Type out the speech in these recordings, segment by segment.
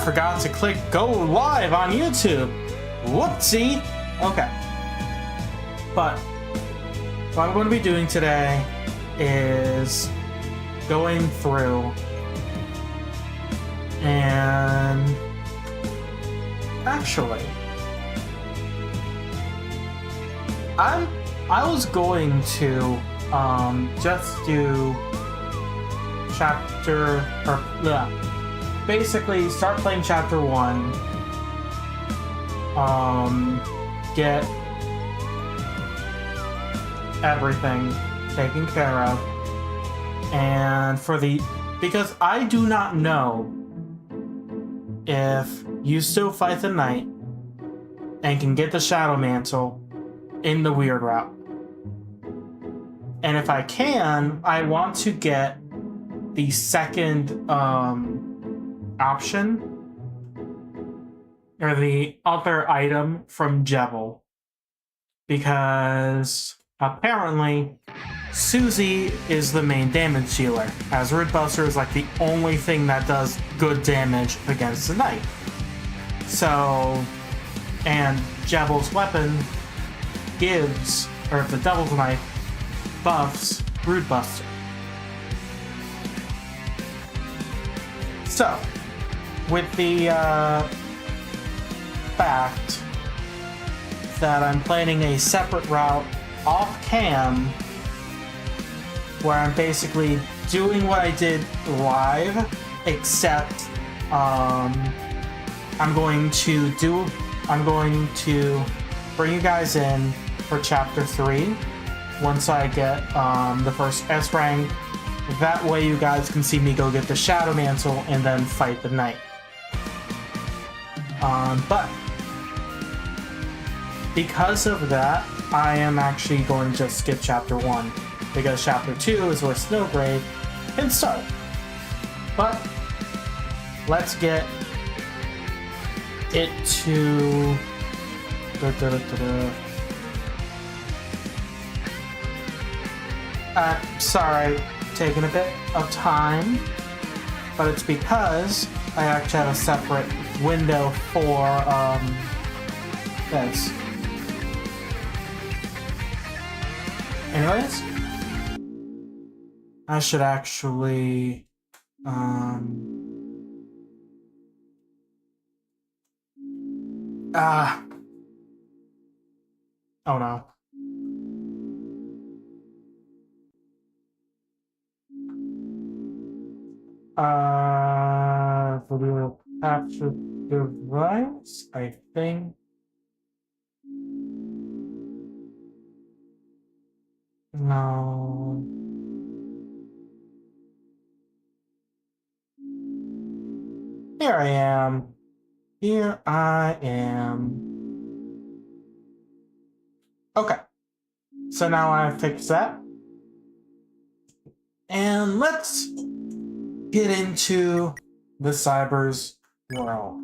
forgot to click go live on YouTube. Whoopsie. Okay. But what I'm going to be doing today is going through and actually I was going to just do chapter or basically start playing chapter 1, get everything taken care of, and because I do not know if you still fight the knight and can get the Shadow Mantle in the weird route. And if I can, I want to get the second option, or the other item from Jebel, because apparently Susie is the main damage dealer, as Root Buster is like the only thing that does good damage against the knight. So, and Jebel's weapon gives, or the Devil's Knife buffs Root Buster. So, with the fact that I'm planning a separate route off cam, where I'm basically doing what I did live, except I'm going to bring you guys in for chapter 3 once I get the first S rank. That way you guys can see me go get the Shadow Mantle and then fight the knight. But because of that, I am actually going to just skip chapter 1, because chapter 2 is where Snowgrave can start. But let's get it to sorry, taking a bit of time, but it's because I actually have a separate window for this. Anyways, I should actually oh no. Video capture device, I think. No. Here I am. Here I am. Okay. So now I fixed that. And let's get into the Cyber's world.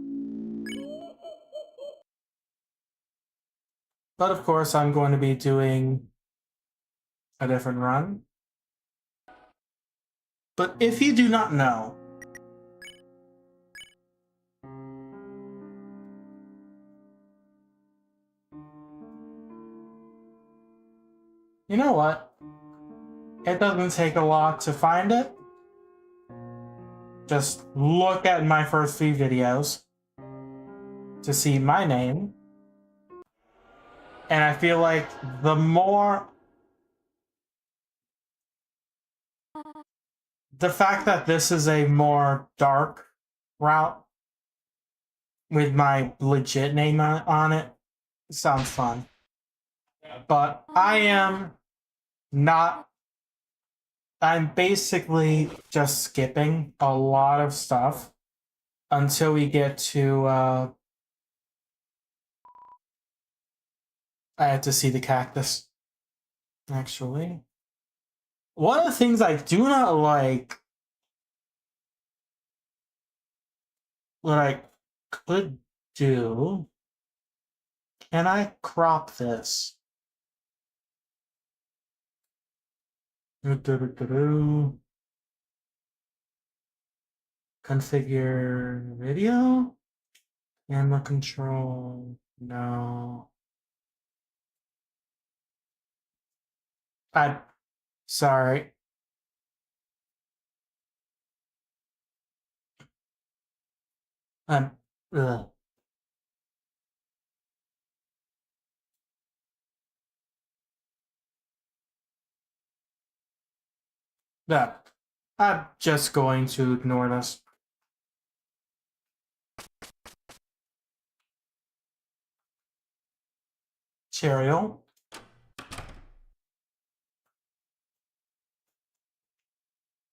But of course, I'm going to be doing a different run. But if you do not know, you know what? It doesn't take a lot to find it. Just look at my first few videos to see my name. And I feel like the fact that this is a more dark route with my legit name on it sounds fun. But I'm basically just skipping a lot of stuff until we get to I had to see the cactus. Actually, one of the things I do not like, what I could do, can I crop this? Configure video? Camera control? No. I'm sorry. I'm ugh. No. I'm just going to ignore this. Cheerio.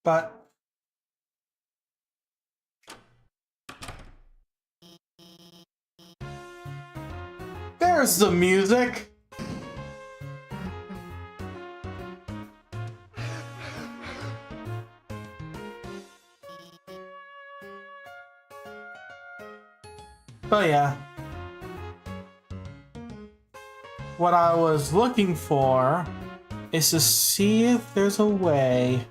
But there's the music. But yeah. What I was looking for is to see if there's a way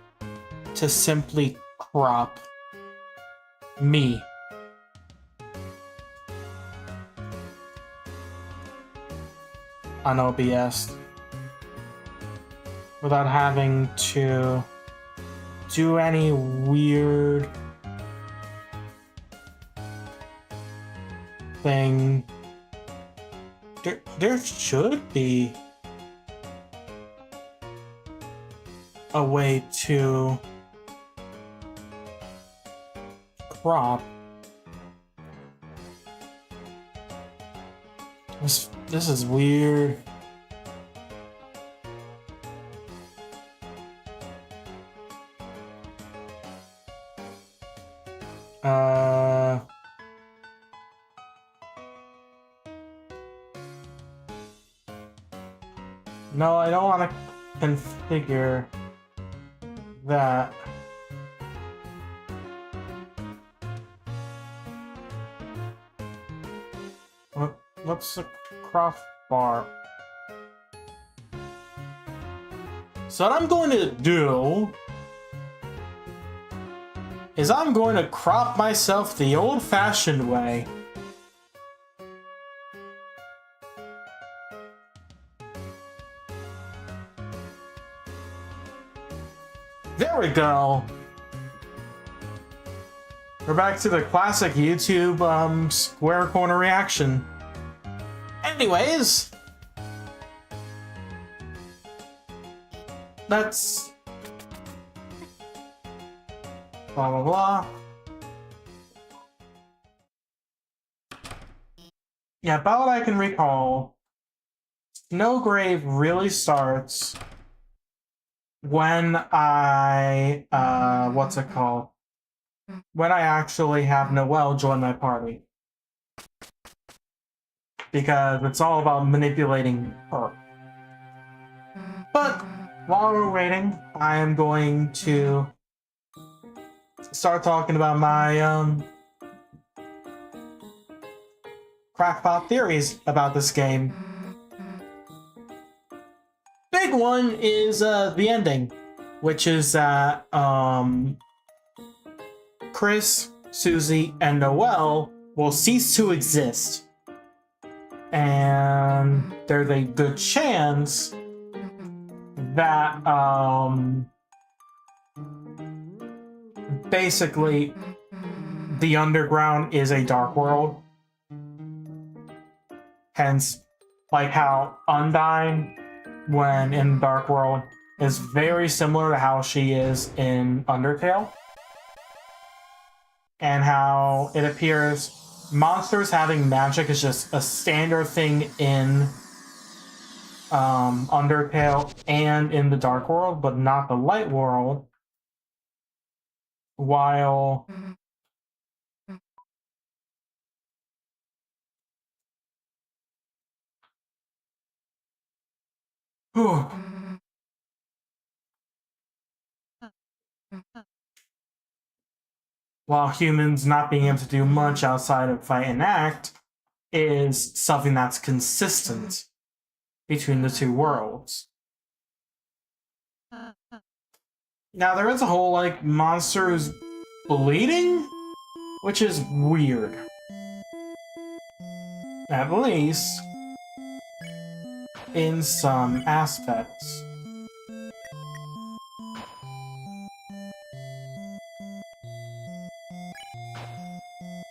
to simply crop me. On OBS. Without having to do any weird thing. There should be a way to crop. This is weird. No, I don't want to configure that. What's the crossbar? So what I'm going to do is I'm going to crop myself the old-fashioned way. There we go. We're back to the classic YouTube square corner reaction. Anyways, that's blah blah blah. Yeah, about what I can recall, Snowgrave really starts when I what's it called? When I actually have Noelle join my party. Because it's all about manipulating her. But while we're waiting, I am going to start talking about my crackpot theories about this game. Big one is the ending, which is that Chris, Susie, and Noelle will cease to exist. And there's a good chance that basically the underground is a dark world. Hence, like how Undyne, when in Dark World, is very similar to how she is in Undertale. And how it appears monsters having magic is just a standard thing in Undertale and in the Dark World, but not the Light World. While while humans not being able to do much outside of fight and act is something that's consistent between the two worlds. Now there is a whole like monsters bleeding which is weird. At least in some aspects.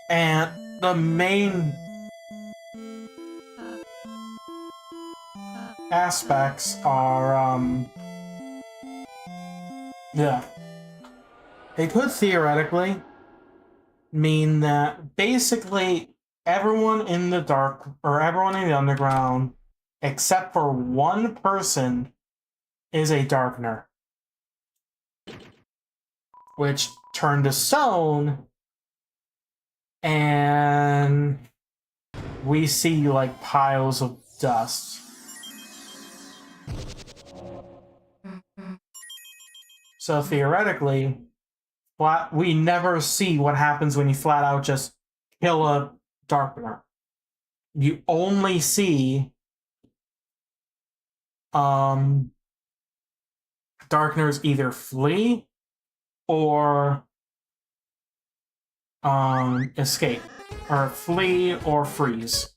And the main aspects are, yeah. They could theoretically mean that basically everyone in the dark, or everyone in the underground, except for one person, is a darkener. Which turned to stone, and we see like piles of dust. So theoretically, we never see what happens when you flat out just kill a darkener. You only see darkeners either flee or escape, or flee or freeze.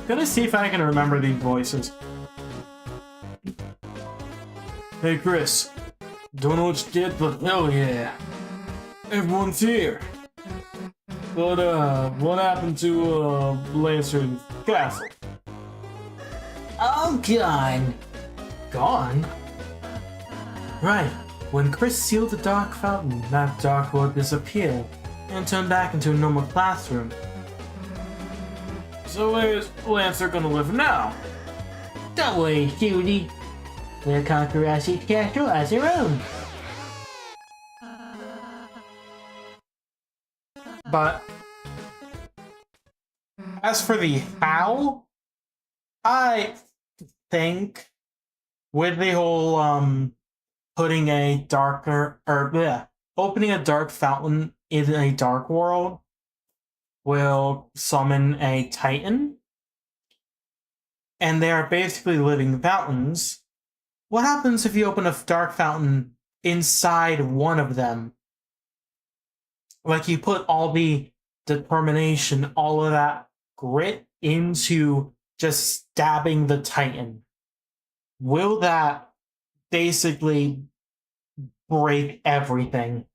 Gonna see if I can remember these voices. Hey Chris, don't know what you did, but hell yeah, everyone's here. But what happened to Lancer's castle? Oh, gone. Gone? Right. When Chris sealed the dark fountain, that dark world disappeared and turned back into a normal classroom. So where's Lancer gonna live now? Don't worry, cutie. We'll conquer Ashie's castle as your own. But as for the how, I think with the whole putting a darker, or opening a dark fountain in a dark world will summon a Titan, and they are basically living fountains. What happens if you open a dark fountain inside one of them? Like you put all the determination, all of that grit into just stabbing the Titan. Will that basically break everything?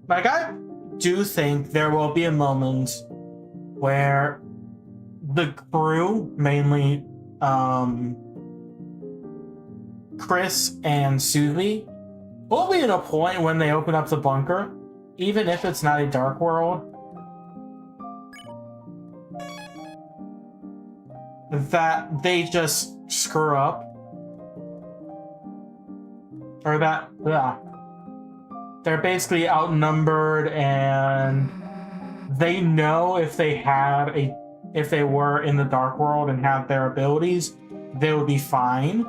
Like, I do think there will be a moment where the crew, mainly Chris and Susie, will be at a point when they open up the bunker, even if it's not a dark world, that they just screw up. Or that, they're basically outnumbered, and they know if they were in the dark world and had their abilities, they would be fine.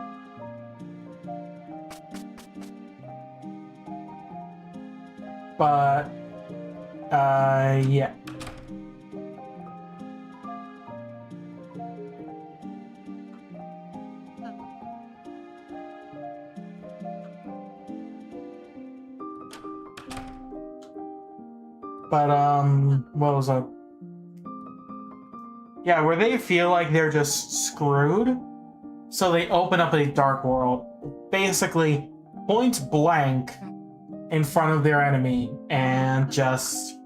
But, yeah. But, what was up? Yeah, where they feel like they're just screwed, so they open up a dark world, basically point blank in front of their enemy, and just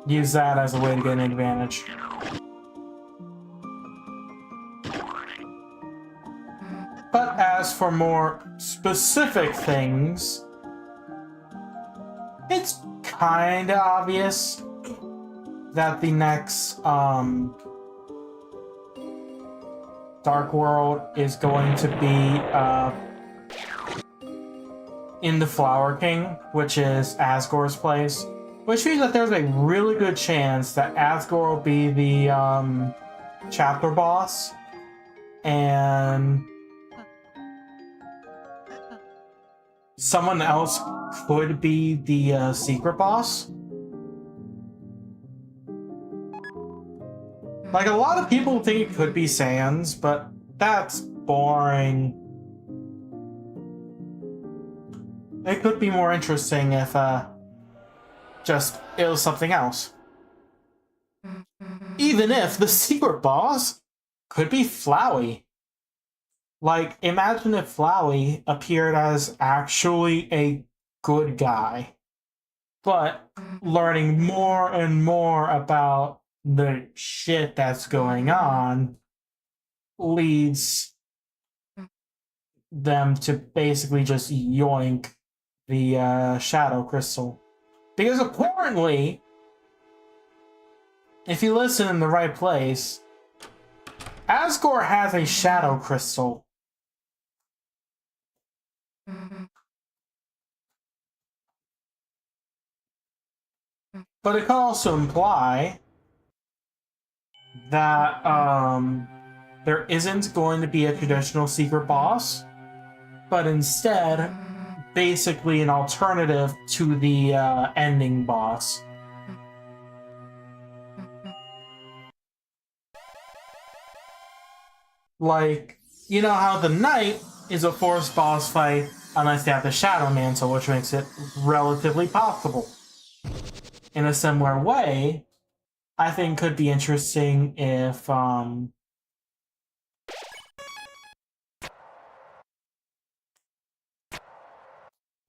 use that as a way to get an advantage. But as for more specific things, it's kinda obvious that the next Dark World is going to be in the Flower King, which is Asgore's place. Which means that there's a really good chance that Asgore will be the chapter boss, and someone else could be the secret boss. Like, a lot of people think it could be Sans, but that's boring. It could be more interesting if, just it was something else. Even if the secret boss could be Flowey. Like, imagine if Flowey appeared as actually a good guy, but learning more and more about the shit that's going on leads them to basically just yoink the shadow crystal. Because apparently, if you listen in the right place, Asgore has a shadow crystal. But it can also imply that there isn't going to be a traditional secret boss, but instead, basically an alternative to the ending boss. Like, you know how the Knight is a forced boss fight unless they have the Shadow Mantle, which makes it relatively possible. In a similar way, I think could be interesting if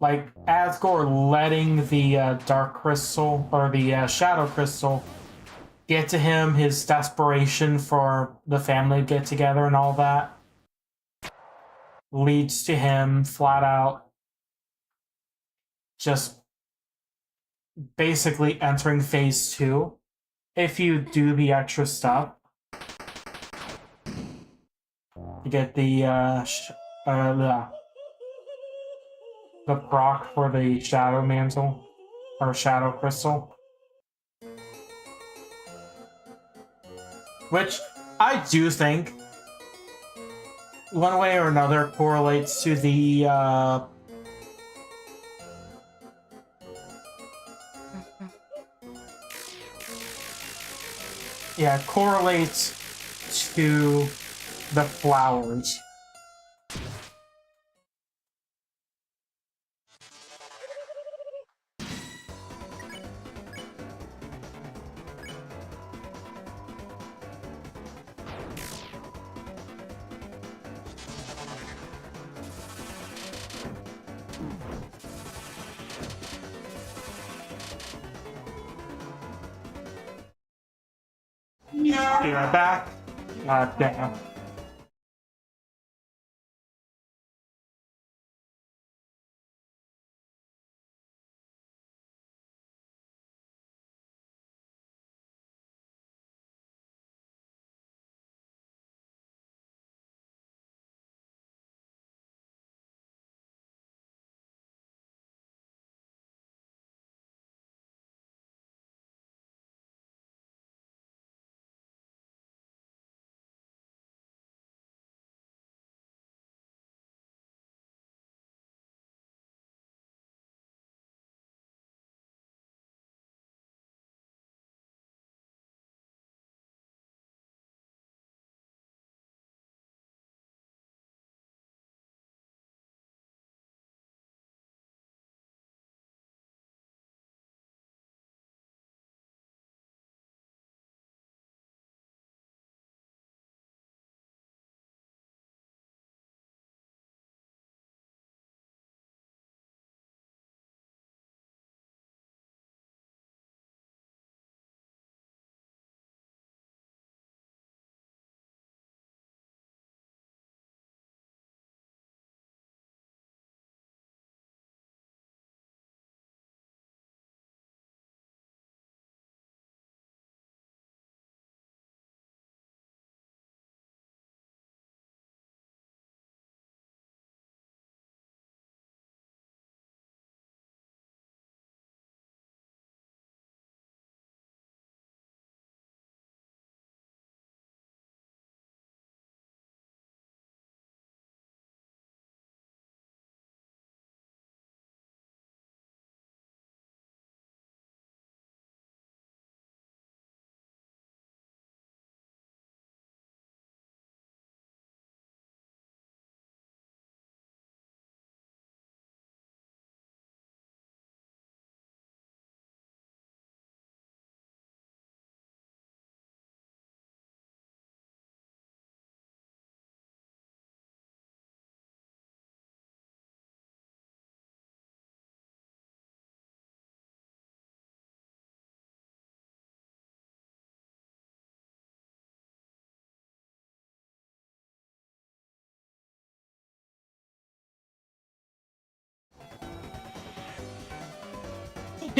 like Asgore letting the Dark Crystal or the Shadow Crystal get to him, his desperation for the family to get together and all that, leads to him flat out just basically entering phase 2 if you do the extra stuff to get the proc for the Shadow Mantle or Shadow Crystal, which I do think one way or another correlates to the correlates to the flowers. Be right back. Damn.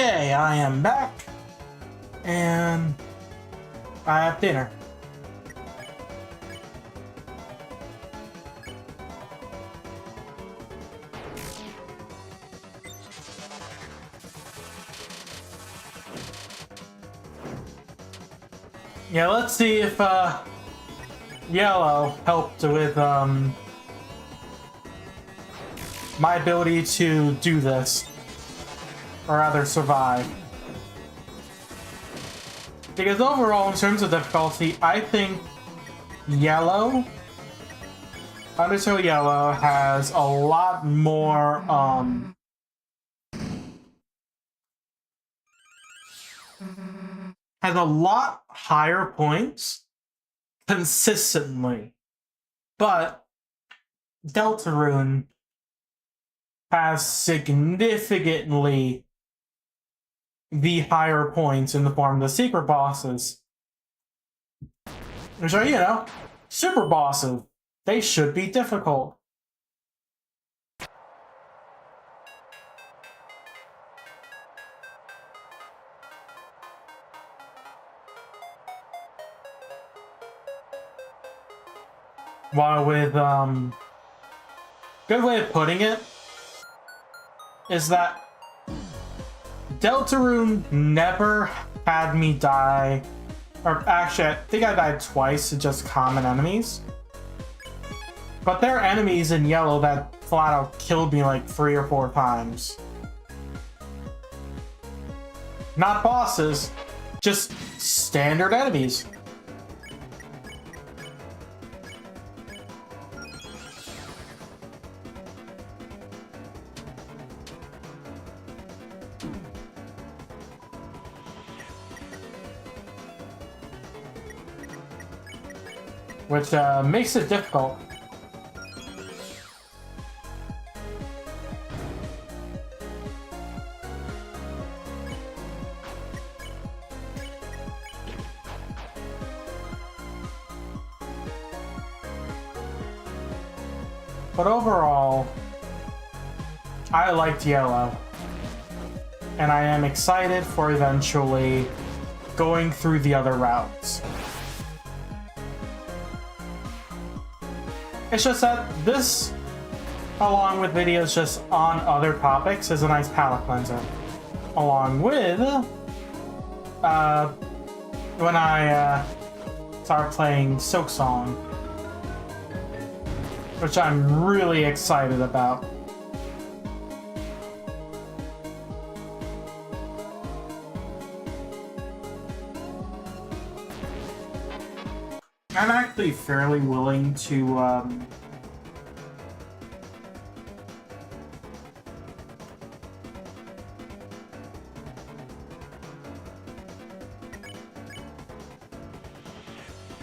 Okay, I am back, and I have dinner. Yeah, let's see if Yellow helped with my ability to do this, or rather survive. Because overall, in terms of difficulty, I think Yellow, Undertale Yellow, has a lot more has a lot higher points consistently, but Deltarune has significantly the higher points in the form of the secret bosses, which are, you know, super bosses. They should be difficult. While with, good way of putting it is that Deltarune never had me die, or actually, I think I died twice to just common enemies. But there are enemies in Yellow that flat out killed me like 3 or 4 times. Not bosses, just standard enemies. Which makes it difficult. But overall, I liked Yellow. And I am excited for eventually going through the other routes. It's just that this, along with videos just on other topics, is a nice palate cleanser. Along with, when I start playing Silk Song, which I'm really excited about. I'm actually fairly willing to,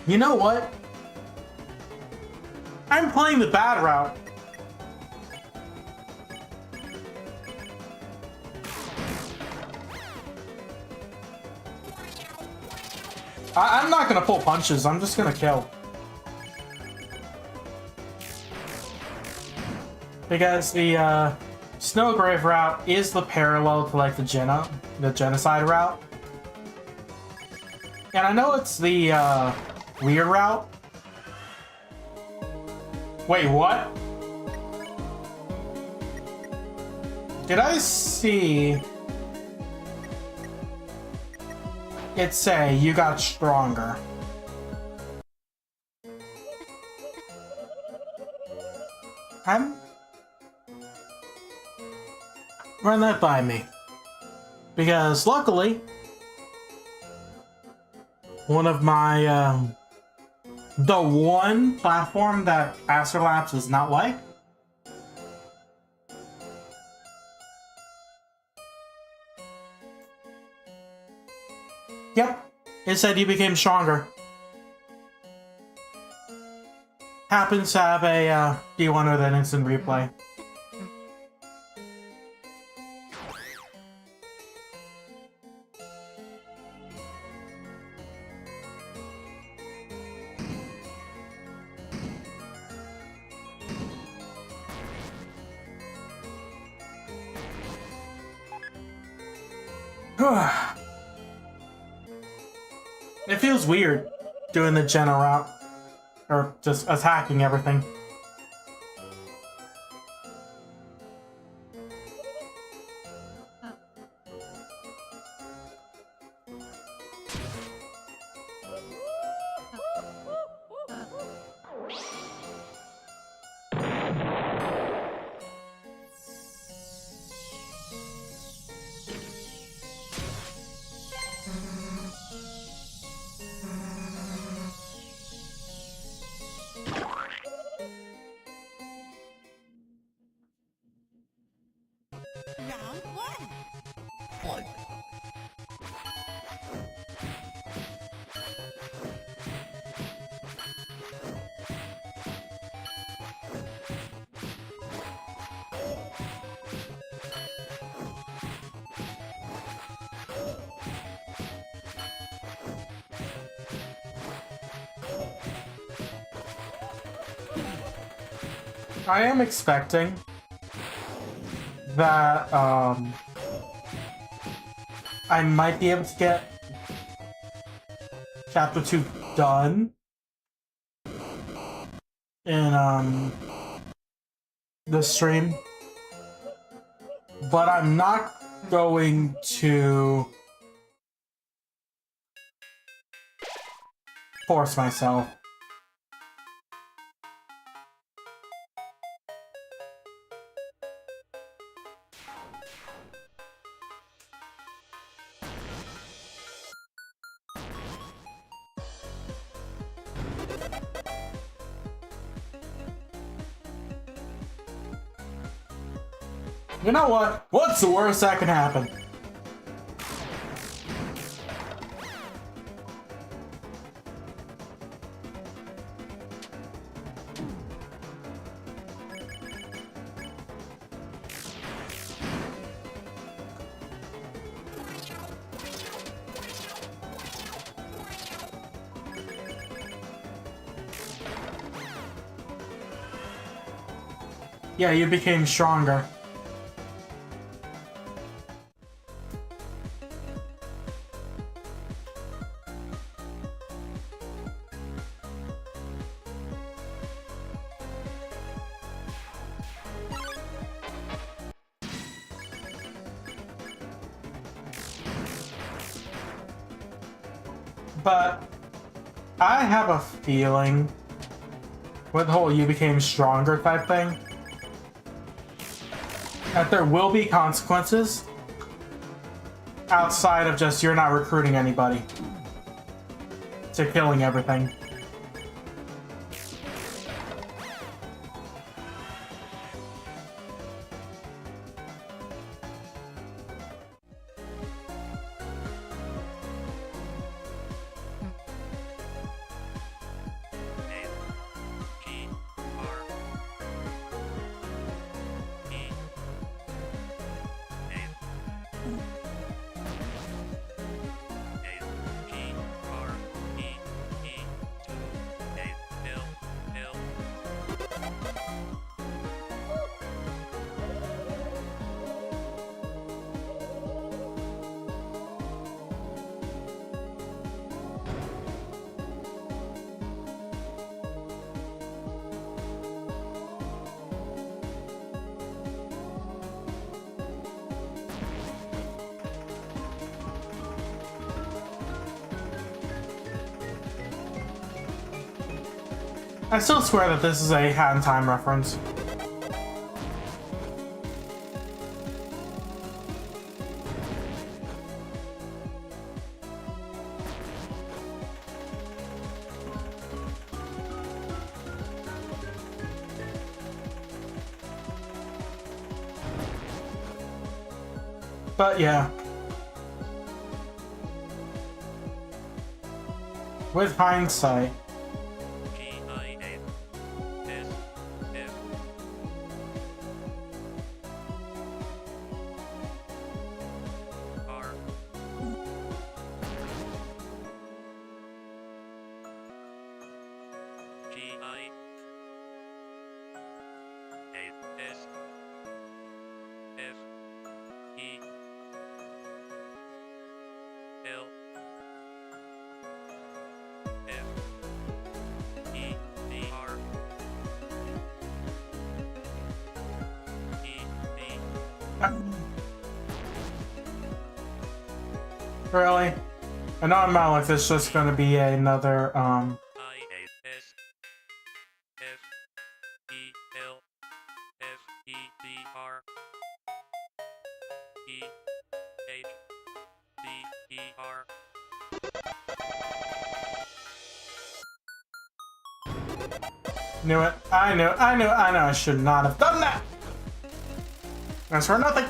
you know what? I'm playing the bad route. I'm not gonna pull punches, I'm just gonna kill. Because the Snowgrave route is the parallel to like the genocide route. And I know it's the weird route. Wait, what? Did I see it say you got stronger? Run that by me. Because luckily, one of my, the one platform that Astrolabs is not like, yep, it said you became stronger. Happens to have a D1 with an instant replay. It feels weird doing the Jenna route, or just attacking everything. I am expecting that I might be able to get Chapter 2 done in the stream, but I'm not going to force myself. You know what? What's the worst that can happen? Yeah, you became stronger. But I have a feeling with the whole you became stronger type thing that there will be consequences outside of just you're not recruiting anybody to killing everything. I still swear that this is a Hat in Time reference. But yeah. With hindsight, Really? I know in my life it's just gonna be another, Knew it. I knew I should not have done that! That's for nothing!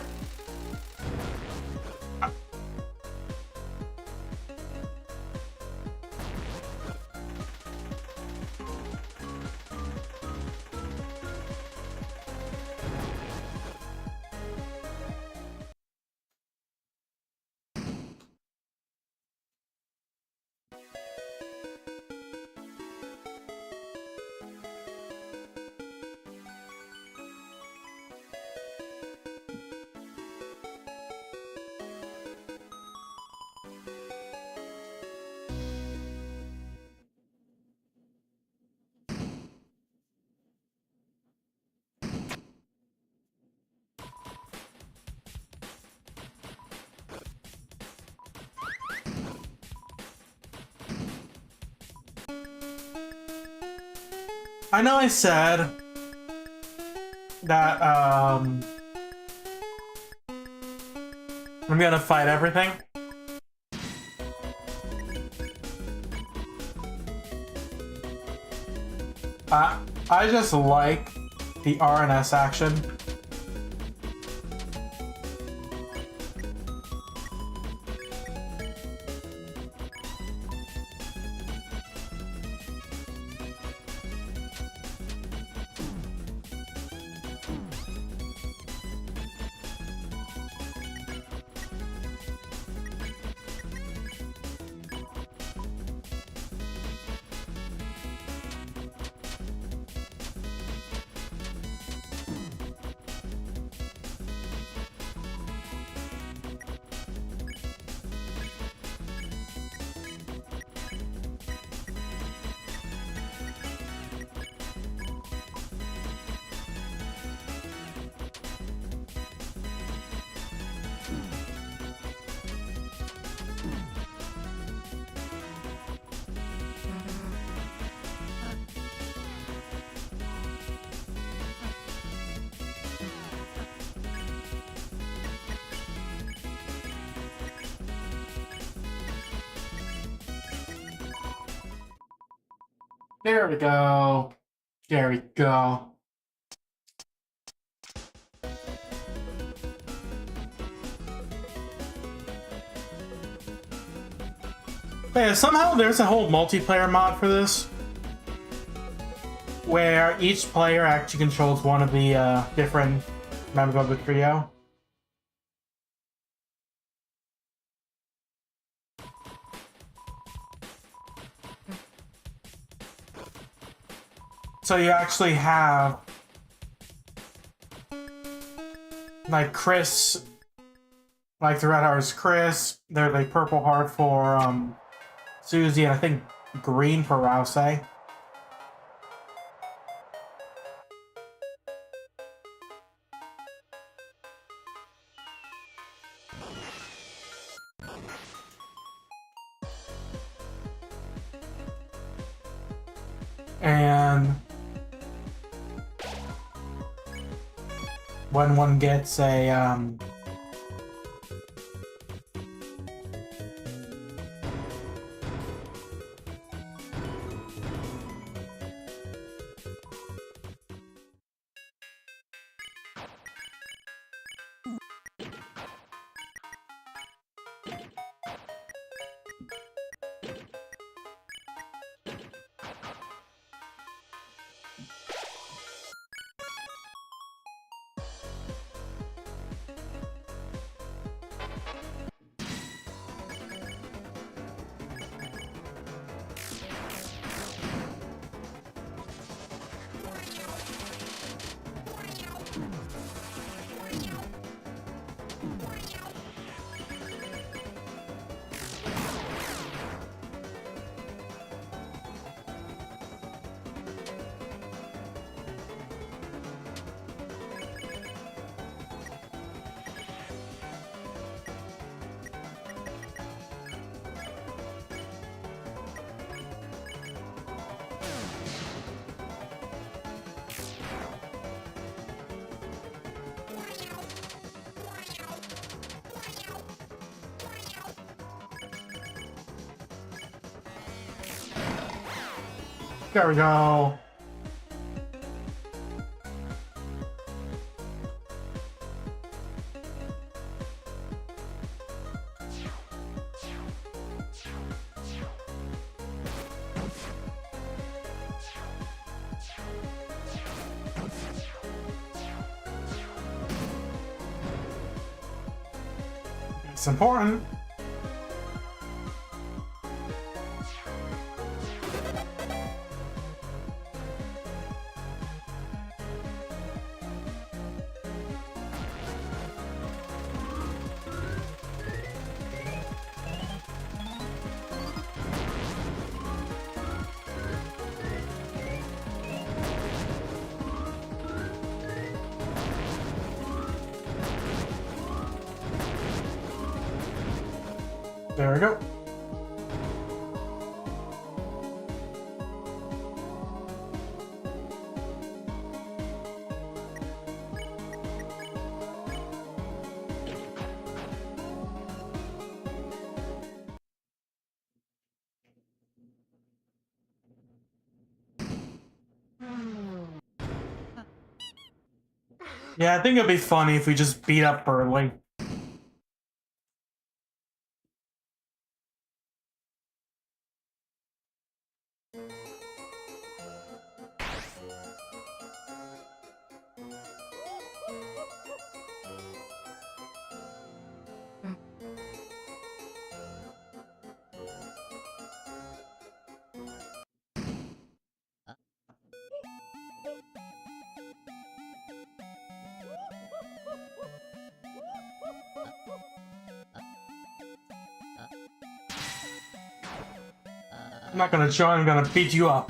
I know I said that, I'm gonna fight everything. I just like the RNS action. There we go. There we go. Yeah, somehow there's a whole multiplayer mod for this, where each player actually controls one of the different members of the trio. So you actually have like Chris, like the red heart is Chris. There's a purple heart for Susie, and I think green for Rouse. And when one gets a There we go. It's important. There we go. Yeah, I think it'd be funny if we just beat up Burley. I'm not gonna join, I'm gonna beat you up.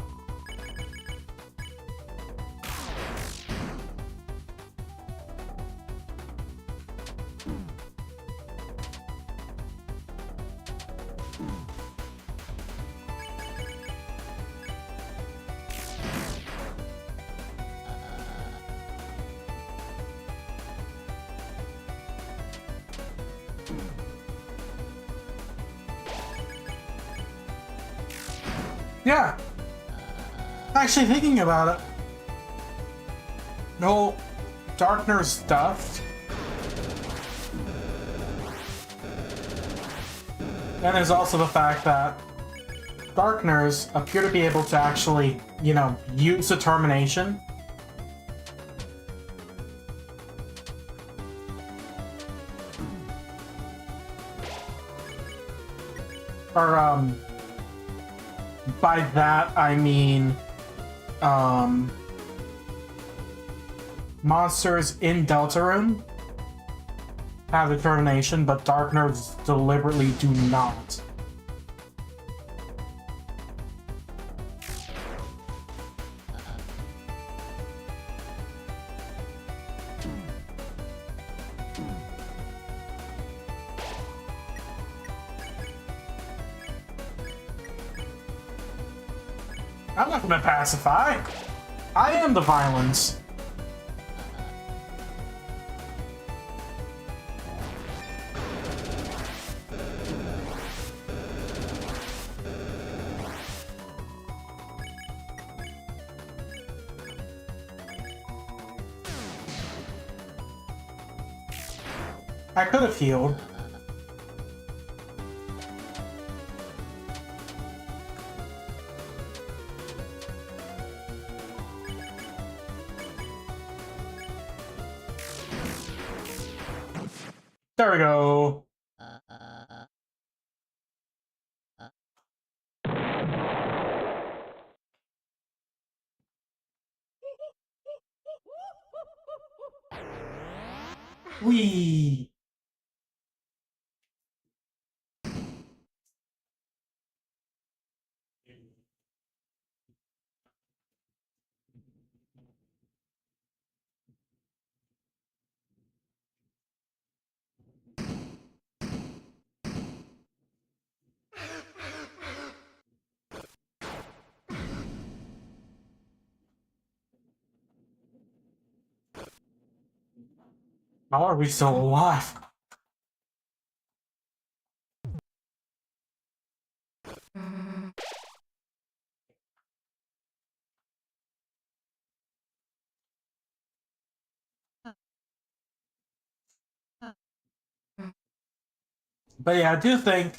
Yeah. Actually, thinking about it, no, Darkner's stuff. And there's also the fact that Darkners appear to be able to actually, you know, use determination. Or, by that I mean, monsters in Deltarune have determination, but Darkners deliberately do not. I'm not gonna pacify. I am the violence. I could have healed. There we go. Whee! How are we still alive? But yeah, I do think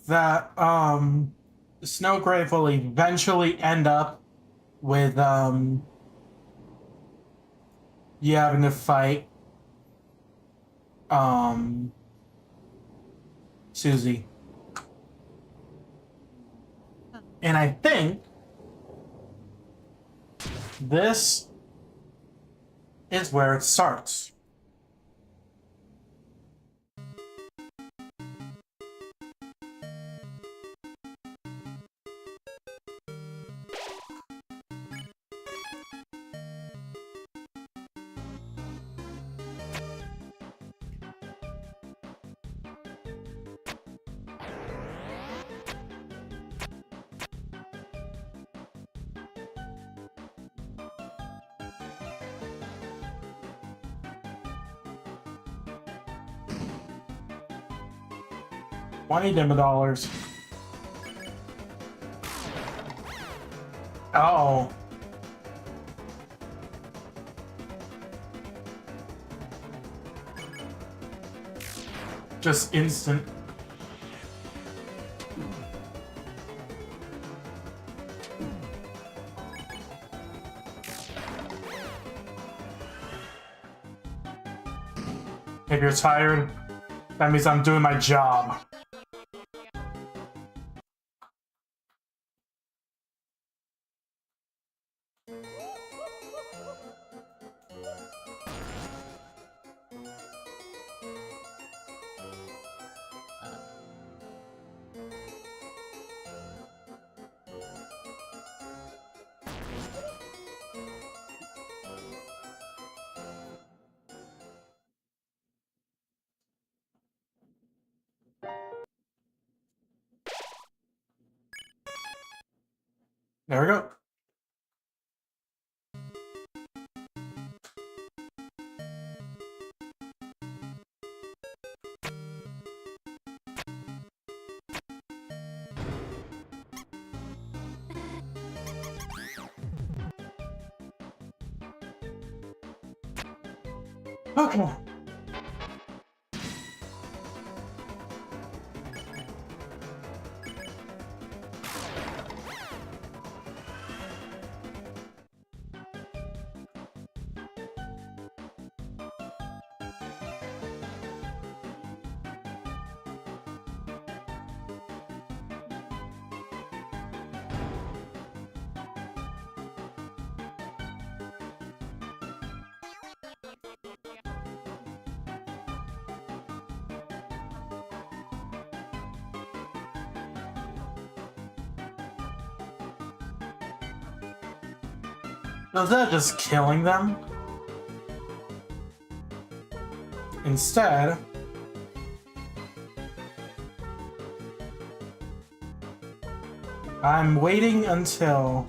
that Snowgrave will eventually end up with you having to fight Susie. And I think this is where it starts. $20. Oh. Just instant. If you're tired, that means I'm doing my job. There we go. Okay. Instead of just killing them, instead, I'm waiting until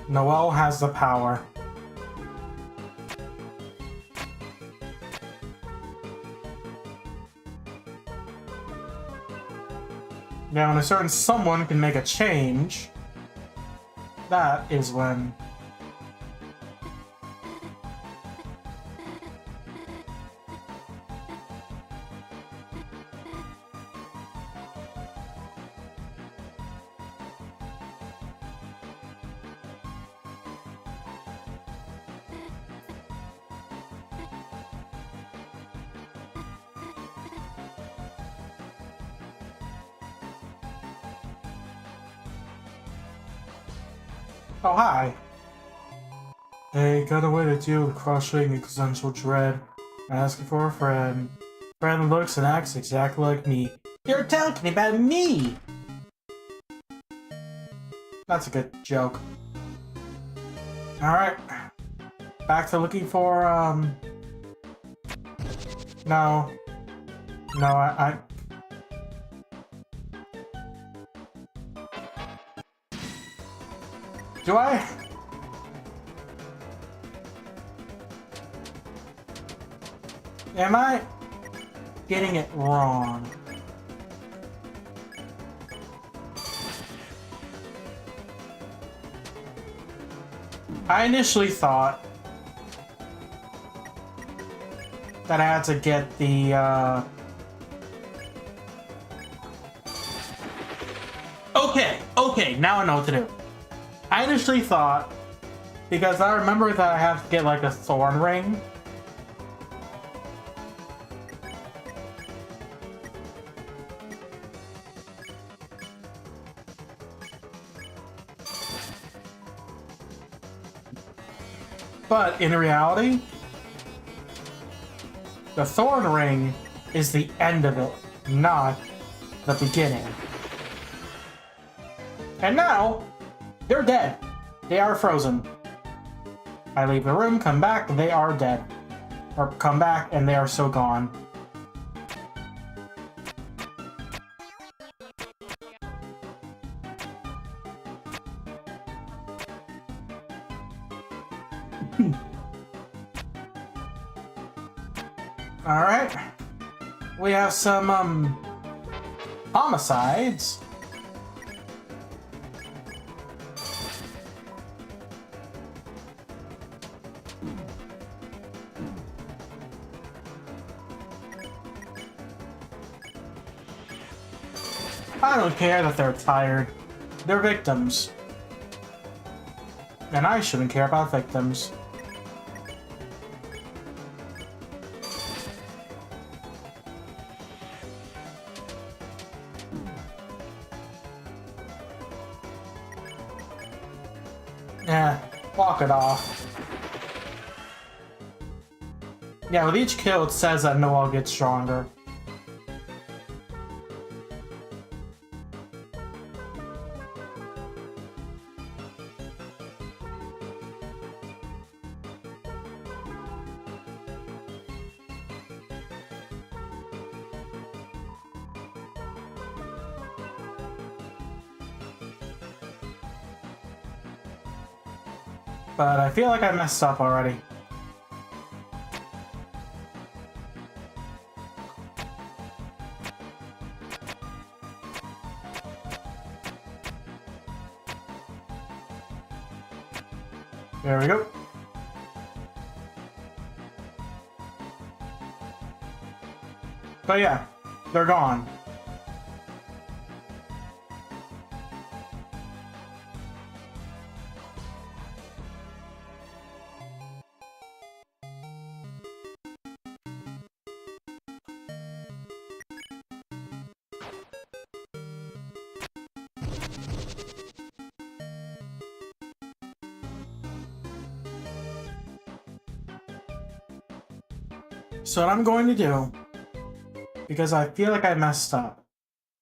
Noelle has the power. Now, when a certain someone can make a change, that is when oh, hi. Hey, got away to deal with crushing existential dread. Asking for a friend. Friend looks and acts exactly like me. You're talking about me! That's a good joke. Alright. Back to looking for, No. No, I... Do I? Am I getting it wrong? I initially thought that I had to get the, Okay, now I know what to do. I initially thought, because I remember that I have to get, like, a thorn ring. But in reality, the thorn ring is the end of it, not the beginning. And now, they're dead. They are frozen. I leave the room, come back, they are dead. Or come back, and they are so gone. Alright. We have some, homicides. I don't care that they're tired. They're victims. And I shouldn't care about victims. Eh, walk it off. Yeah, with each kill it says that Noel gets stronger. But I feel like I messed up already. There we go. But yeah, they're gone. So what I'm going to do, because I feel like I messed up.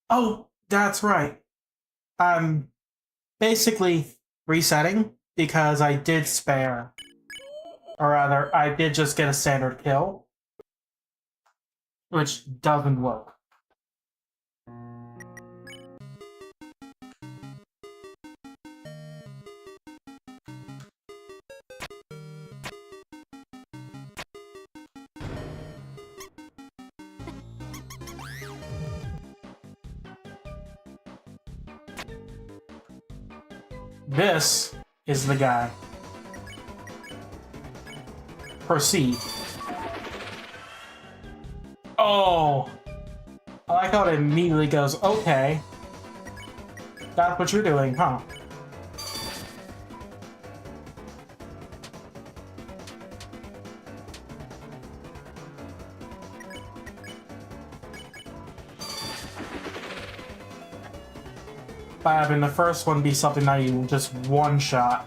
Oh, that's right. I'm basically resetting because I did spare. Or rather, I did just get a standard kill. Which doesn't work. This is the guy. Proceed. Oh! I like how it immediately goes, okay. That's what you're doing, huh? By having the first one be something that you just one-shot.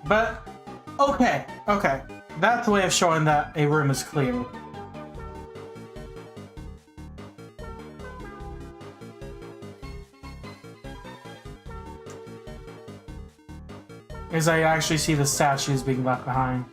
But, okay. That's a way of showing that a room is clear. is I actually see the statues being left behind.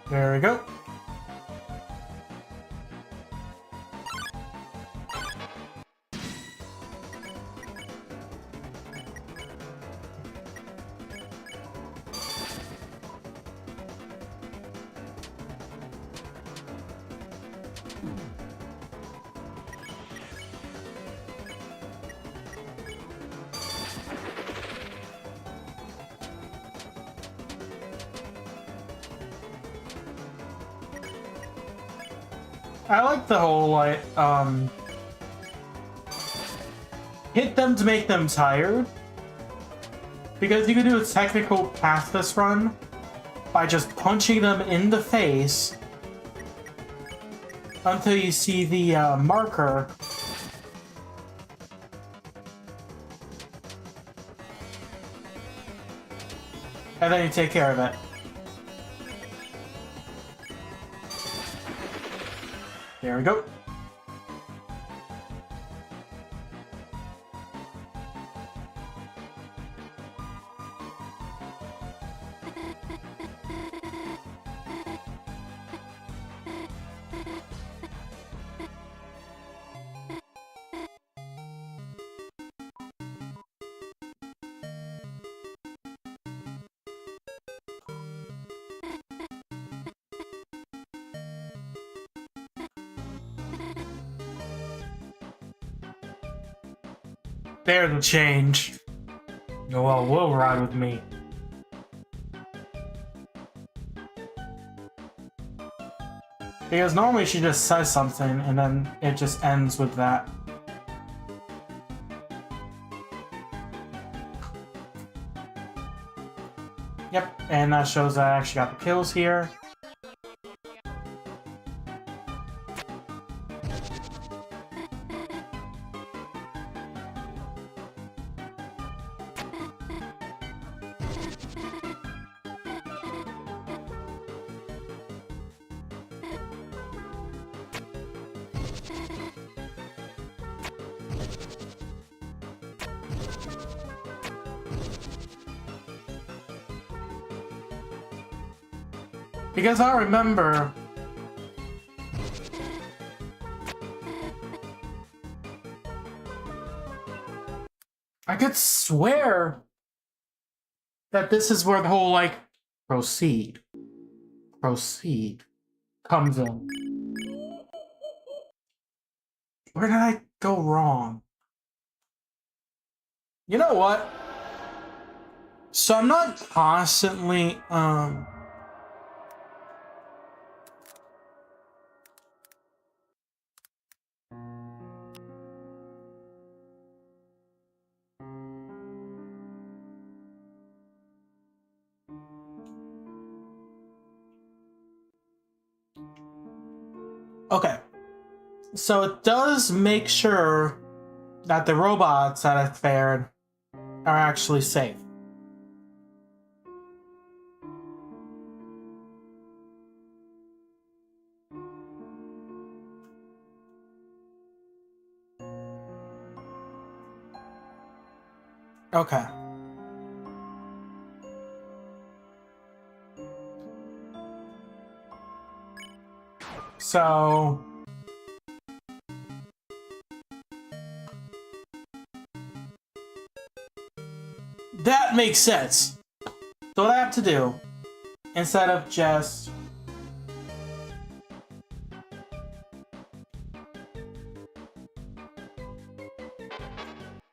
There we go. I like the whole, like, hit them to make them tired. Because you can do a technical pathless run by just punching them in the face until you see the marker. And then you take care of it. There we go. There's a change. Oh, well, will ride with me. Because normally she just says something and then it just ends with that. Yep, and that shows that I actually got the kills here. Because I remember I could swear that this is where the whole, like, proceed comes in. Where did I go wrong? You know what? So I'm not constantly, okay. So it does make sure that the robots that I fared are actually safe. Okay. So that makes sense. So what I have to do, instead of just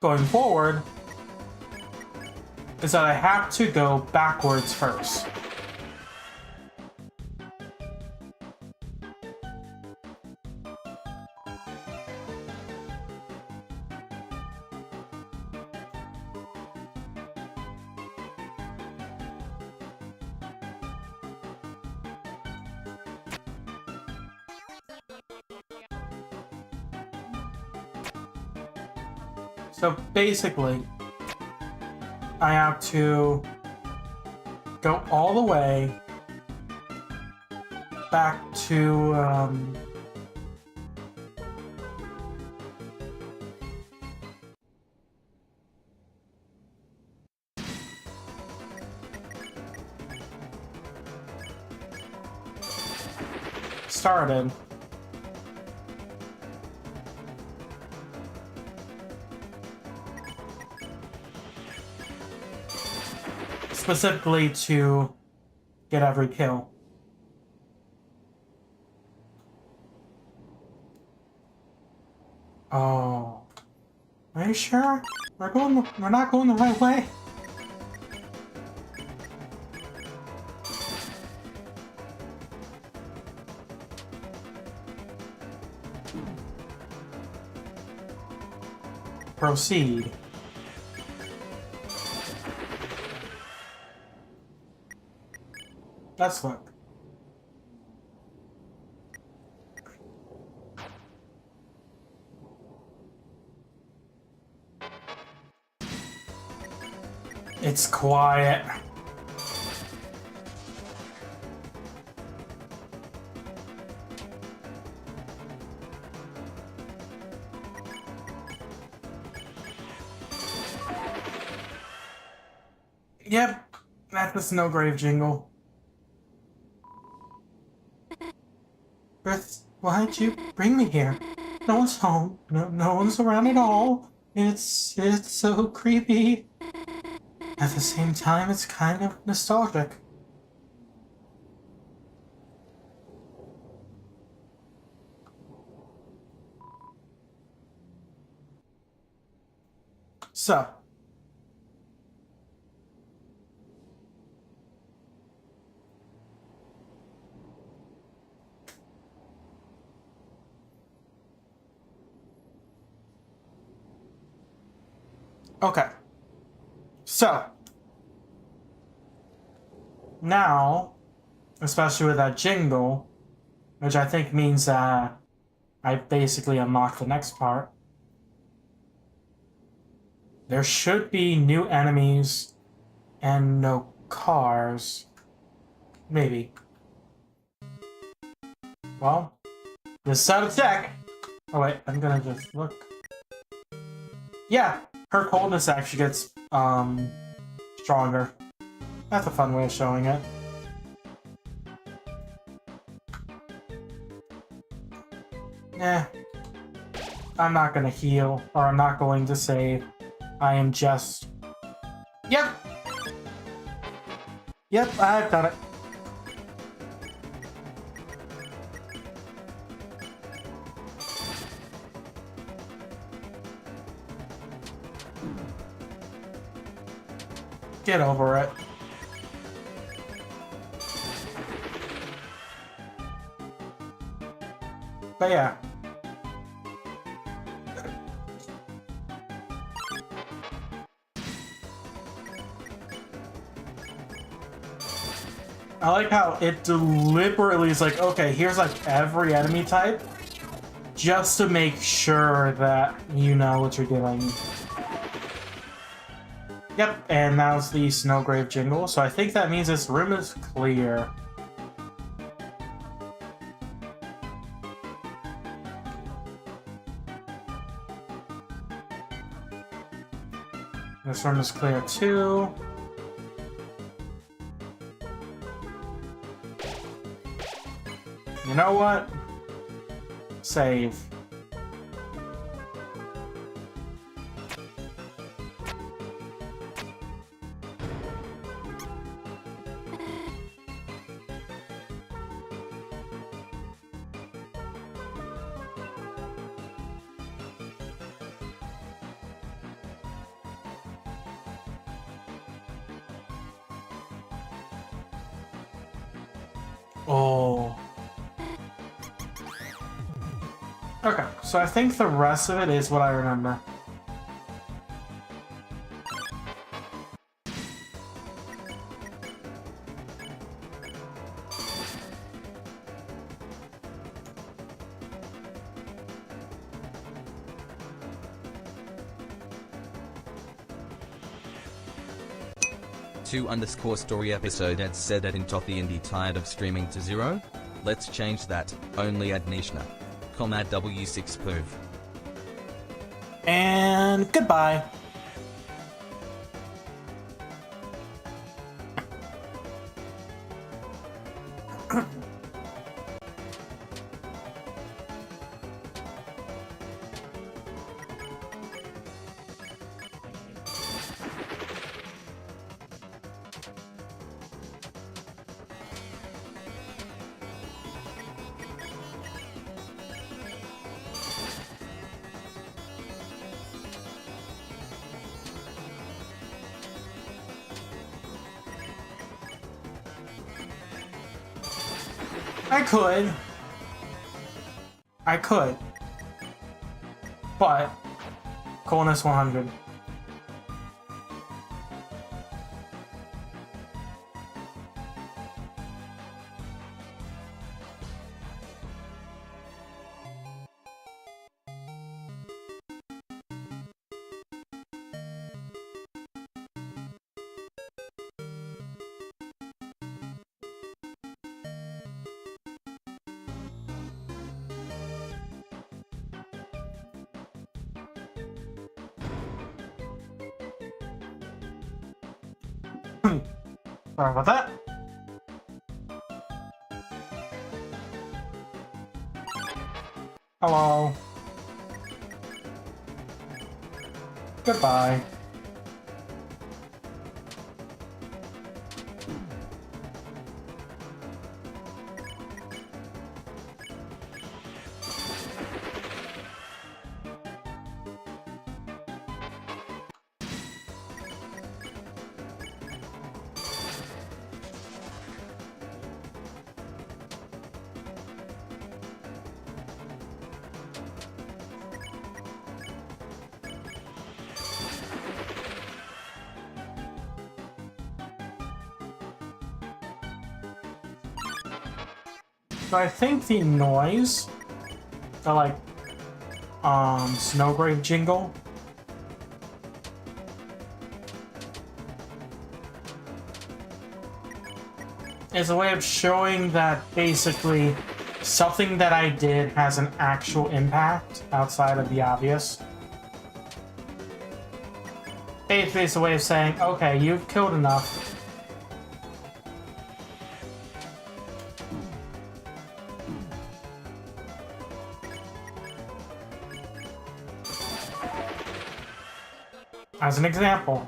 going forward, is that I have to go backwards first. So basically, I have to go all the way back to, started. Specifically to get every kill. Oh. Are you sure? We're not going the right way? Proceed. Let's look. It's quiet. Yep, that's the Snowgrave jingle. Beth, why'd you bring me here? No one's home. No one's around at all. It's so creepy. At the same time, it's kind of nostalgic. So. Okay. So. Now, especially with that jingle, which I think means I basically unlocked the next part, there should be new enemies and no cars. Maybe. Well, this is out of check. Oh wait, I'm gonna just look. Yeah, her coldness actually gets stronger. That's a fun way of showing it. I'm not gonna heal, or I'm not going to save. I am just... Yep! Yep, I've done it. Get over it. But yeah. I like how it deliberately is like, okay, here's like every enemy type, just to make sure that you know what you're doing. Yep, and now's the Snowgrave jingle, so I think that means this room is clear. This room is clear too. You know what? Save. Oh. Okay, so I think the rest of it is what I remember. 2_story episode had said that Intothy Indy tired of streaming to zero. Let's change that. Only at Nishna. Comad W6 Poof. And goodbye. I could. But coolness 100. Sorry about that. Hello. Goodbye. So I think the noise, the Snowgrave jingle, is a way of showing that basically something that I did has an actual impact outside of the obvious. Basically, it's a way of saying, okay, you've killed enough. As an example.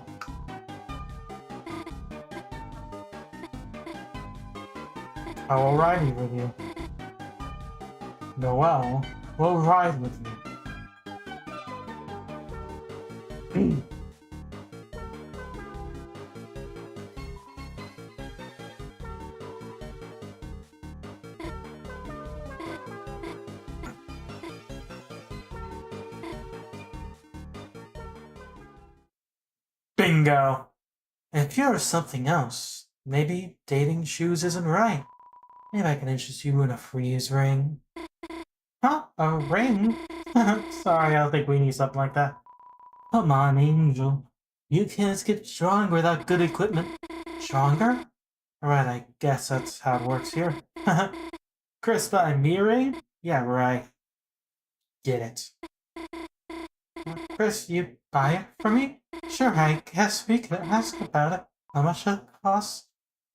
I will ride with you. Noel will ride with me. Bingo! If you're something else, maybe dating shoes isn't right. Maybe I can interest you in a freeze ring. Huh? A ring? Sorry, I don't think we need something like that. Come on, Angel. You can't get stronger without good equipment. Stronger? Alright, I guess that's how it works here. Chris, buy me a ring? Yeah, right. Get it. Chris, you buy it for me? Sure, I guess we can ask about it. How much it costs?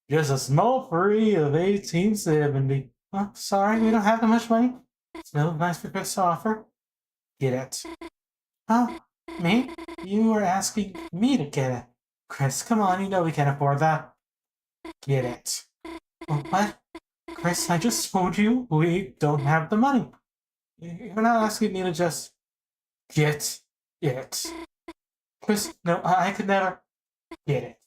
Just a small free of $18.70. Oh, sorry, we don't have that much money. It's no nice for Chris to offer. Get it. Huh? Me? You were asking me to get it. Chris, come on, you know we can't afford that. Get it. Oh, what? Chris, I just told you we don't have the money. You're not asking me to just get it. Chris, no, I could never get it.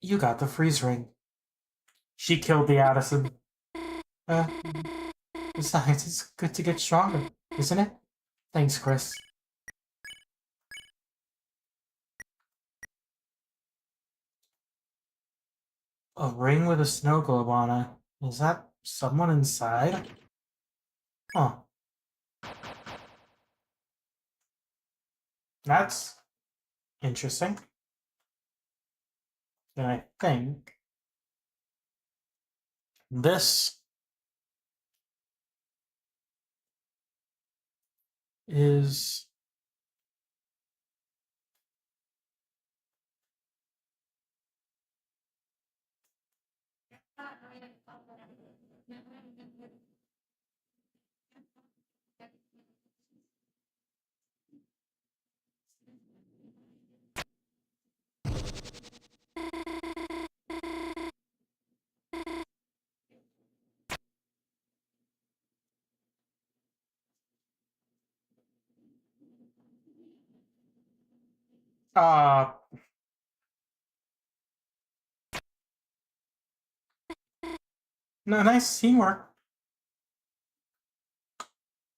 You got the freeze ring. She killed the Addison. Besides, it's good to get stronger, isn't it? Thanks, Chris. A ring with a snow globe on it. Is that someone inside? Huh. That's interesting. And I think this is uh no, nice teamwork.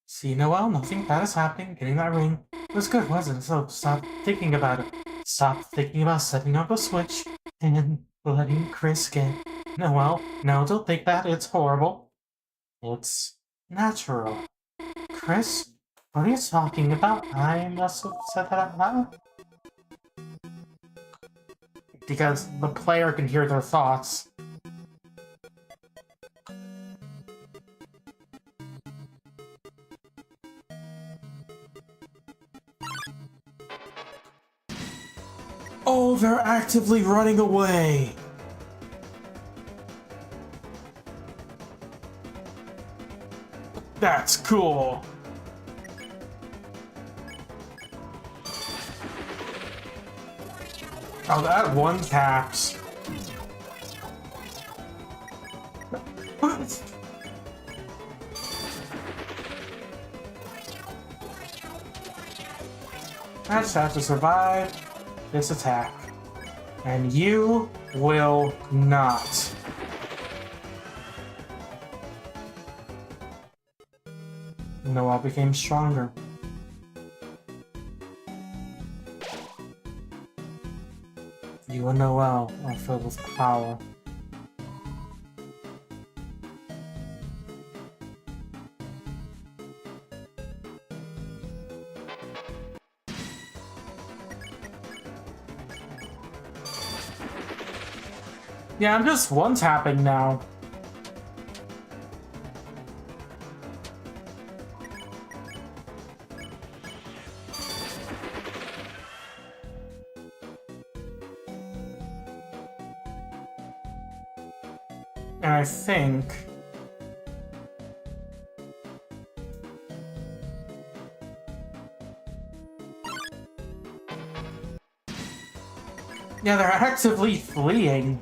See, Noel, nothing bad is happening. Getting that ring was good, wasn't it? So stop thinking about it. Stop thinking about setting up a switch and letting Chris get. Noel, no, don't think that. It's horrible. It's natural. Chris, what are you talking about? I must have said that out loud. Because the player can hear their thoughts. Oh, they're actively running away! That's cool! Oh, that one taps. What? I just have to survive this attack. And you will not. Noel became stronger. You and Noel are filled with power. Yeah, I'm just one-tapping now. And I think... yeah, they're actively fleeing.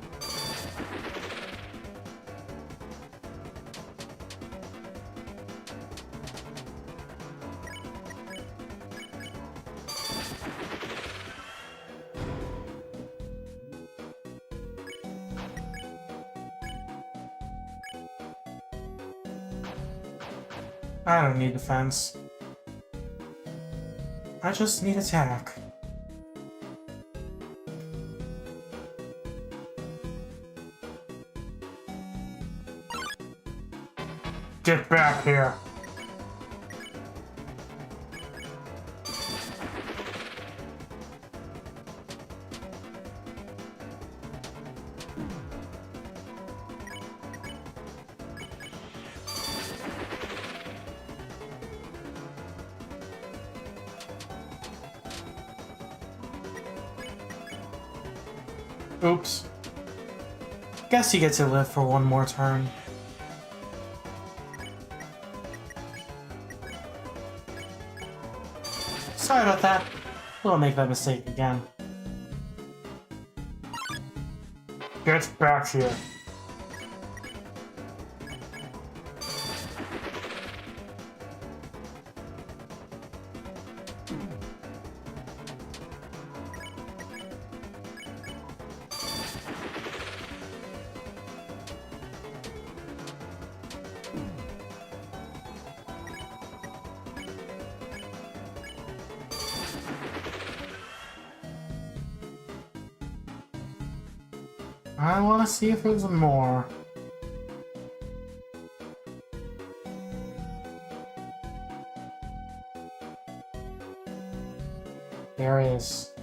I don't need defense. I just need attack. Get back here! Oops. Guess you get to live for one more turn. Sorry about that. We'll make that mistake again. Get back here. I want to see if there's more. There is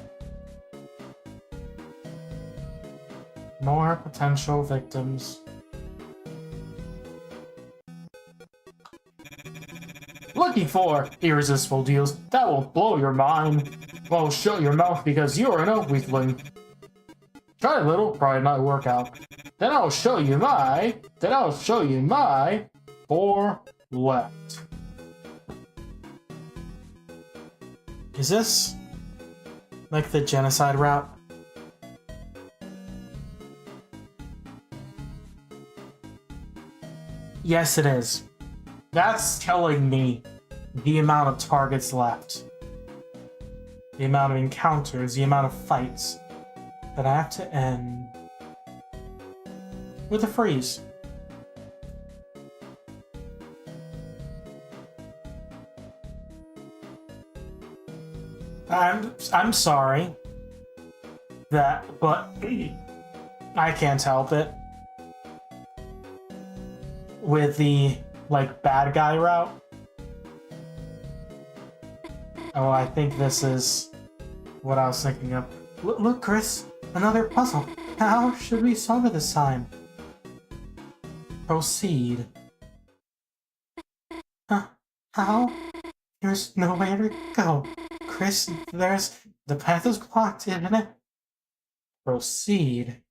more potential victims. Looking for irresistible deals that will blow your mind. Well, shut your mouth because you are no weakling. Try a little, probably not work out. Then I'll show you my 4 left. Is this like the genocide route? Yes, it is. That's telling me the amount of targets left. The amount of encounters, the amount of fights that I have to end with a freeze. I'm sorry that, but I can't help it. With the like bad guy route. Oh, I think this is what I was thinking of. Look, Chris, another puzzle. How should we solve it this time? Proceed. Huh? How? There's nowhere to go. Chris, the path is blocked, isn't it? Proceed.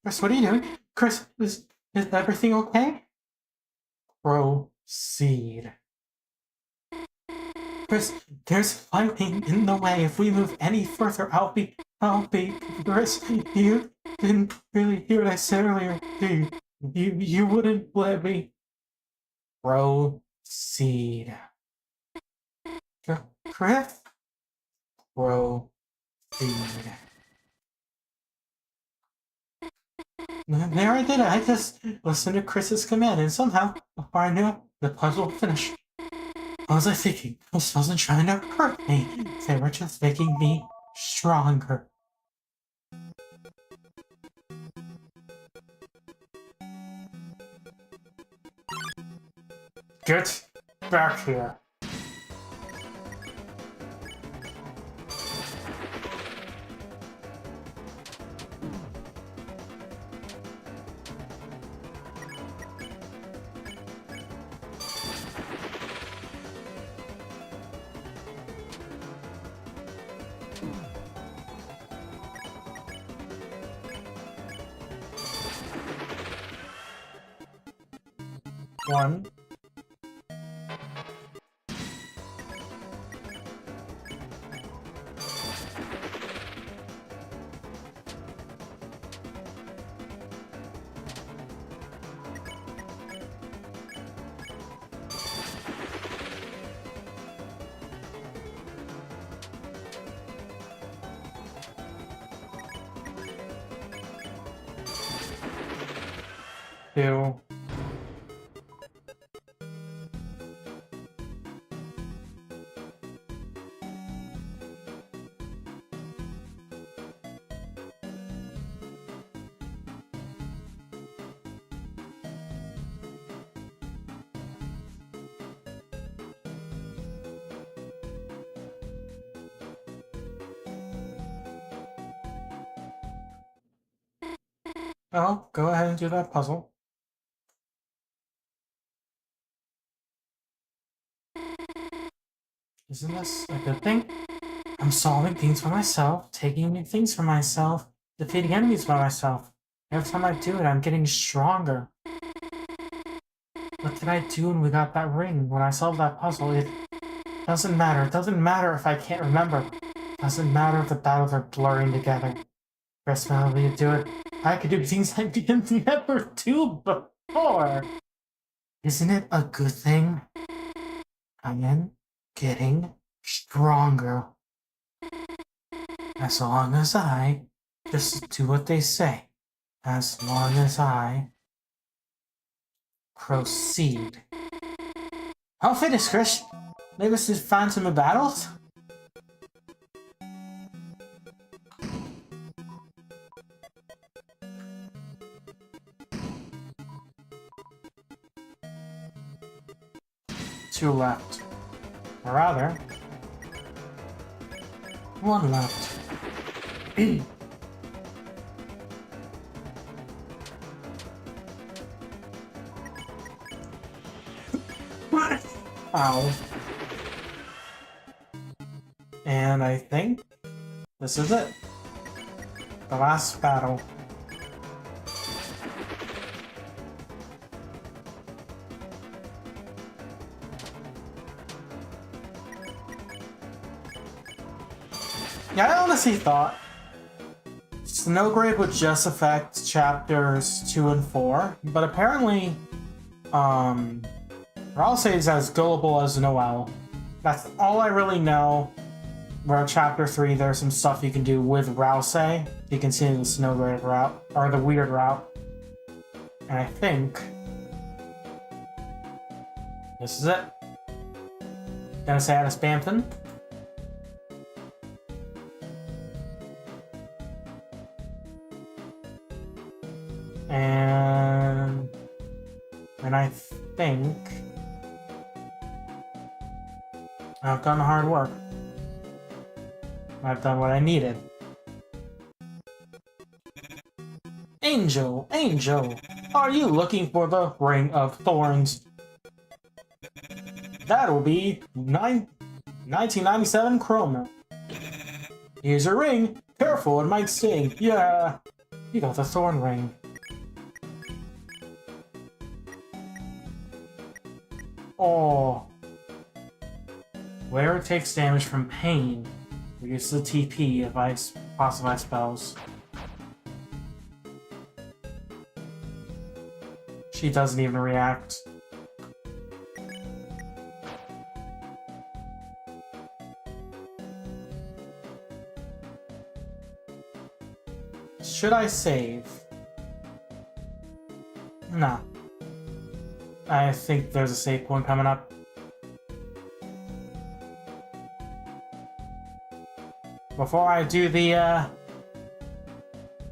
Chris, what are you doing? Chris, is everything okay? Proceed. Chris, there's fighting in the way. If we move any further, I'll be. Chris, you didn't really hear what I said earlier. You wouldn't let me. Proceed. Chris? Proceed. There I did it. I just listened to Chris's command, and somehow, before I knew it, the puzzle finished. What was I thinking? This wasn't trying to hurt me. They were just making me stronger. Get back here. One. Two. Oh, go ahead and do that puzzle. Isn't this a good thing? I'm solving things for myself, taking new things for myself, defeating enemies by myself. Every time I do it, I'm getting stronger. What did I do when we got that ring? When I solved that puzzle, it doesn't matter. It doesn't matter if I can't remember. It doesn't matter if the battles are blurring together. Press Melody to do it. I could do things I didn't never do before. Isn't it a good thing? I am getting stronger. As long as I just do what they say. As long as I proceed. I'll finish, Chris. Maybe let's just find some battles? Two left. Or rather, One left. Ow. And I think this is it. The last battle. Yeah, I honestly thought Snowgrave would just affect chapters 2 and 4, but apparently, Ralsei is as gullible as Noelle. That's all I really know. Where chapter 3, there's some stuff you can do with Ralsei. You can see the Snowgrave route, or the weird route. And I think this is it. Gonna say out of Spamton. And I think I've done the hard work. I've done what I needed. Angel, Angel, are you looking for the Ring of Thorns? That'll be 1997 Chroma. Here's your ring. Careful, it might sting. Yeah, you got the Thorn Ring. Oh. Where it takes damage from pain. Reduce the TP if I possibly spells. She doesn't even react. Should I save? No. I think there's a save point coming up. Before I do the,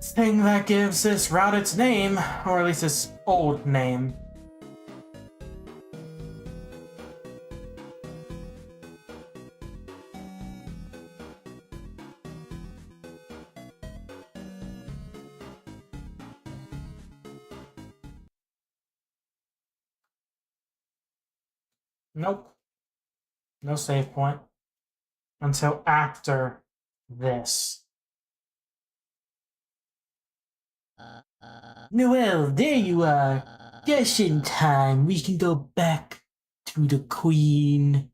thing that gives this route its name, or at least its old name. Nope. No save point. Until after this. Noelle, there you are. Just in time. We can go back to the Queen.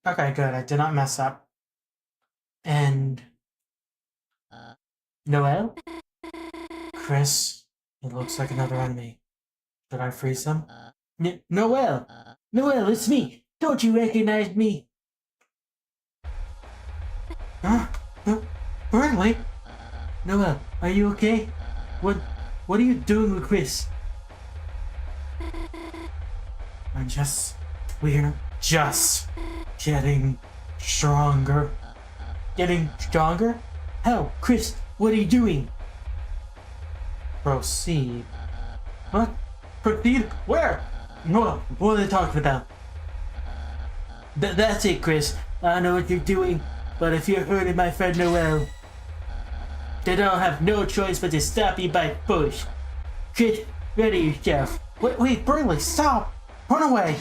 Okay, good. I did not mess up. And Noelle? Chris, it looks like another enemy. Should I freeze him? Noelle! Noelle, it's me! Don't you recognize me? Huh? Burnley? Noelle, are you okay? What are you doing with Chris? We're just getting stronger. Getting stronger? Hell, Chris, what are you doing? Proceed. What? Proceed? Where? No, what are they talking about? That's it, Chris. I know what you're doing, but if you're hurting my friend Noelle, then I'll have no choice but to stop you by push. Chris, ready yourself. Wait, Burnley, stop! Run away!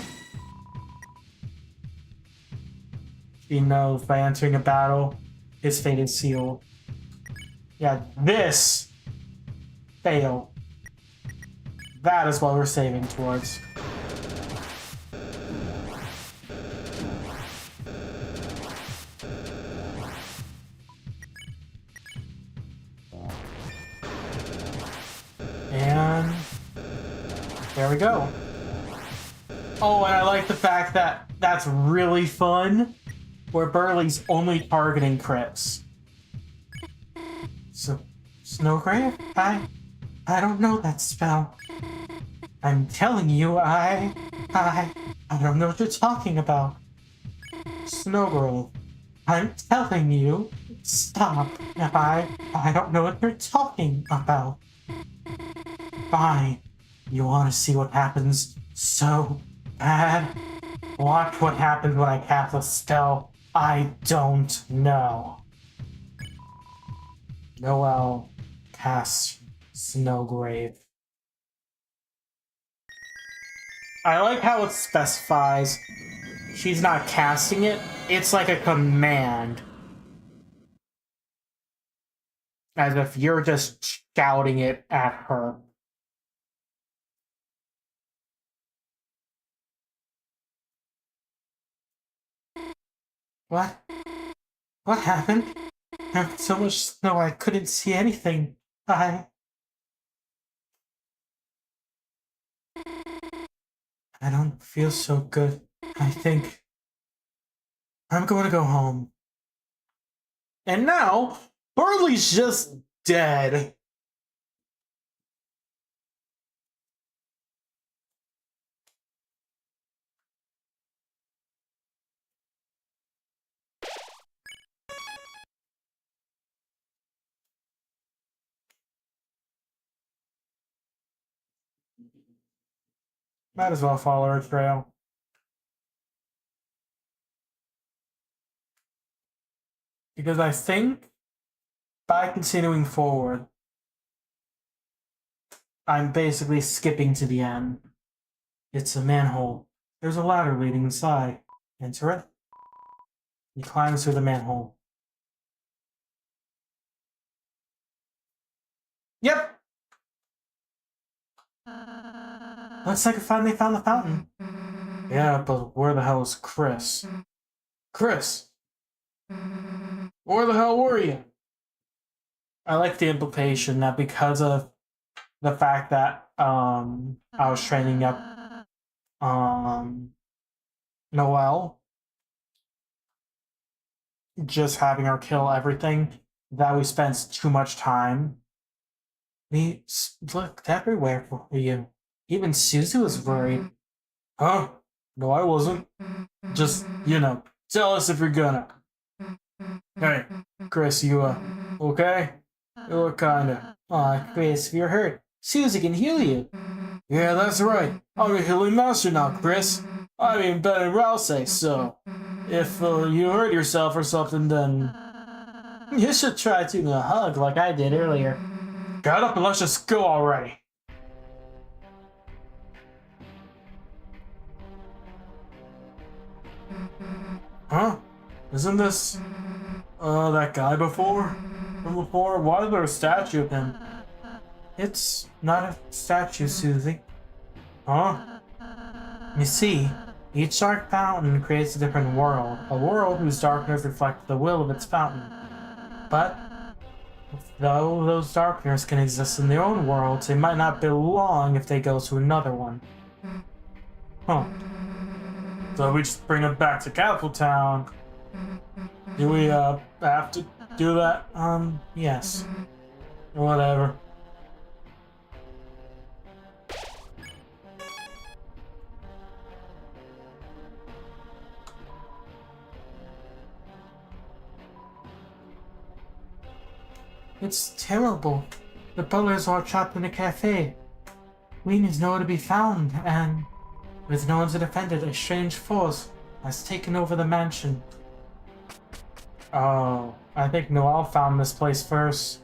He knows by entering a battle, his fate is sealed. Yeah, this fail. That is what we're saving towards. And there we go. Oh, and I like the fact that that's really fun, where Burley's only targeting crits. So, Snowgrave? I don't know that spell. I'm telling you, I don't know what you're talking about. Snowgrave, I'm telling you, stop. I don't know what you're talking about. Fine. You want to see what happens so bad? Watch what happens when I cast a spell I don't know. Noelle casts Snowgrave. I like how it specifies she's not casting it, it's like a command. As if you're just shouting it at her. What? What happened? There was so much snow I couldn't see anything. I don't feel so good. I think I'm going to go home. And now, Burley's just dead. Might as well follow her trail. Because I think by continuing forward, I'm basically skipping to the end. It's a manhole. There's a ladder leading inside. Enter it. He climbs through the manhole. Yep! Looks like I finally found the fountain. Yeah, but where the hell is Chris? Chris! Where the hell were you? I like the implication that because of the fact that I was training up Noelle, just having her kill everything, that we spent too much time. We looked everywhere for you. Even Susie was worried. Huh? No, I wasn't. Just, tell us if you're gonna. Hey, Chris, you, okay? You look kinda. Aw, Chris, if you're hurt, Susie can heal you. Yeah, that's right. I'm a healing master now, Chris. I mean, better than Ralph say so. If you hurt yourself or something, then you should try taking a hug like I did earlier. Get up and let's just go already. Huh? Isn't this that guy from before? Why is there a statue of him? It's not a statue, Susie. Huh? You see, each dark fountain creates a different world, a world whose darkness reflects the will of its fountain. But though those darkness can exist in their own worlds, they might not belong if they go to another one. Huh. So we just bring them back to Capital Town. Do we have to do that? Yes. Whatever. It's terrible. The butlers are trapped in a cafe. Ween is nowhere to be found, and with no one to defend it, a strange force has taken over the mansion. Oh, I think Noelle found this place first.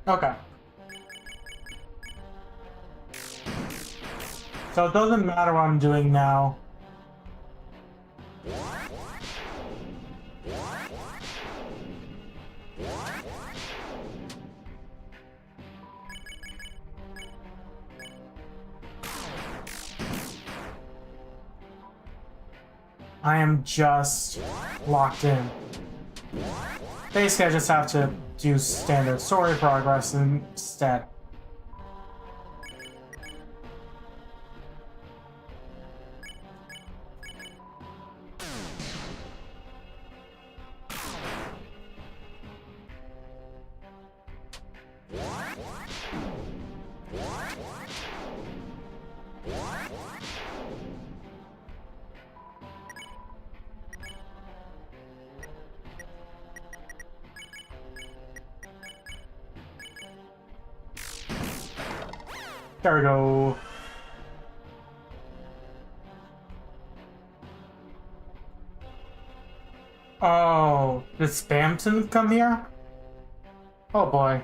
Okay. So it doesn't matter what I'm doing now. I am just locked in. Basically, I just have to do standard story progress instead. There we go. Oh, did Spamton come here? Oh boy.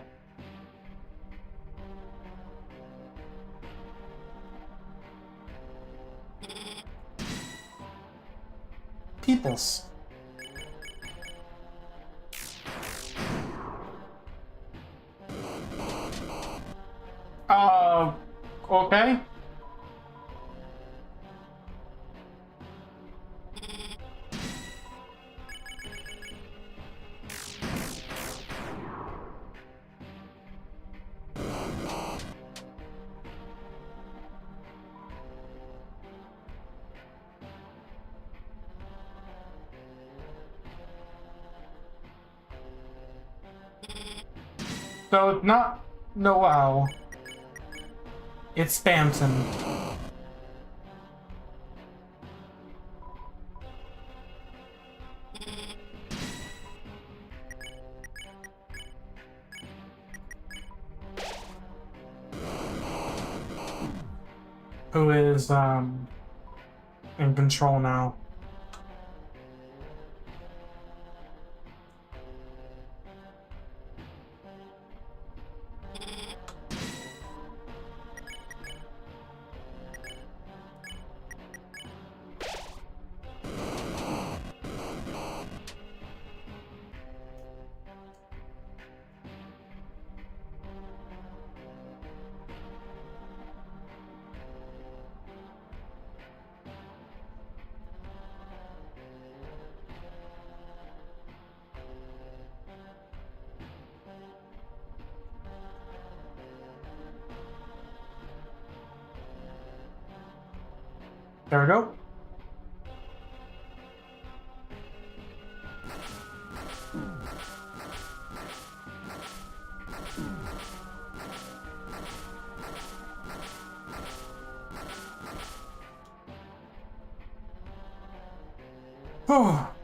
Peoples. Okay. So, not Noel. It's Spamton. Who is, in control now. There we go. Oh.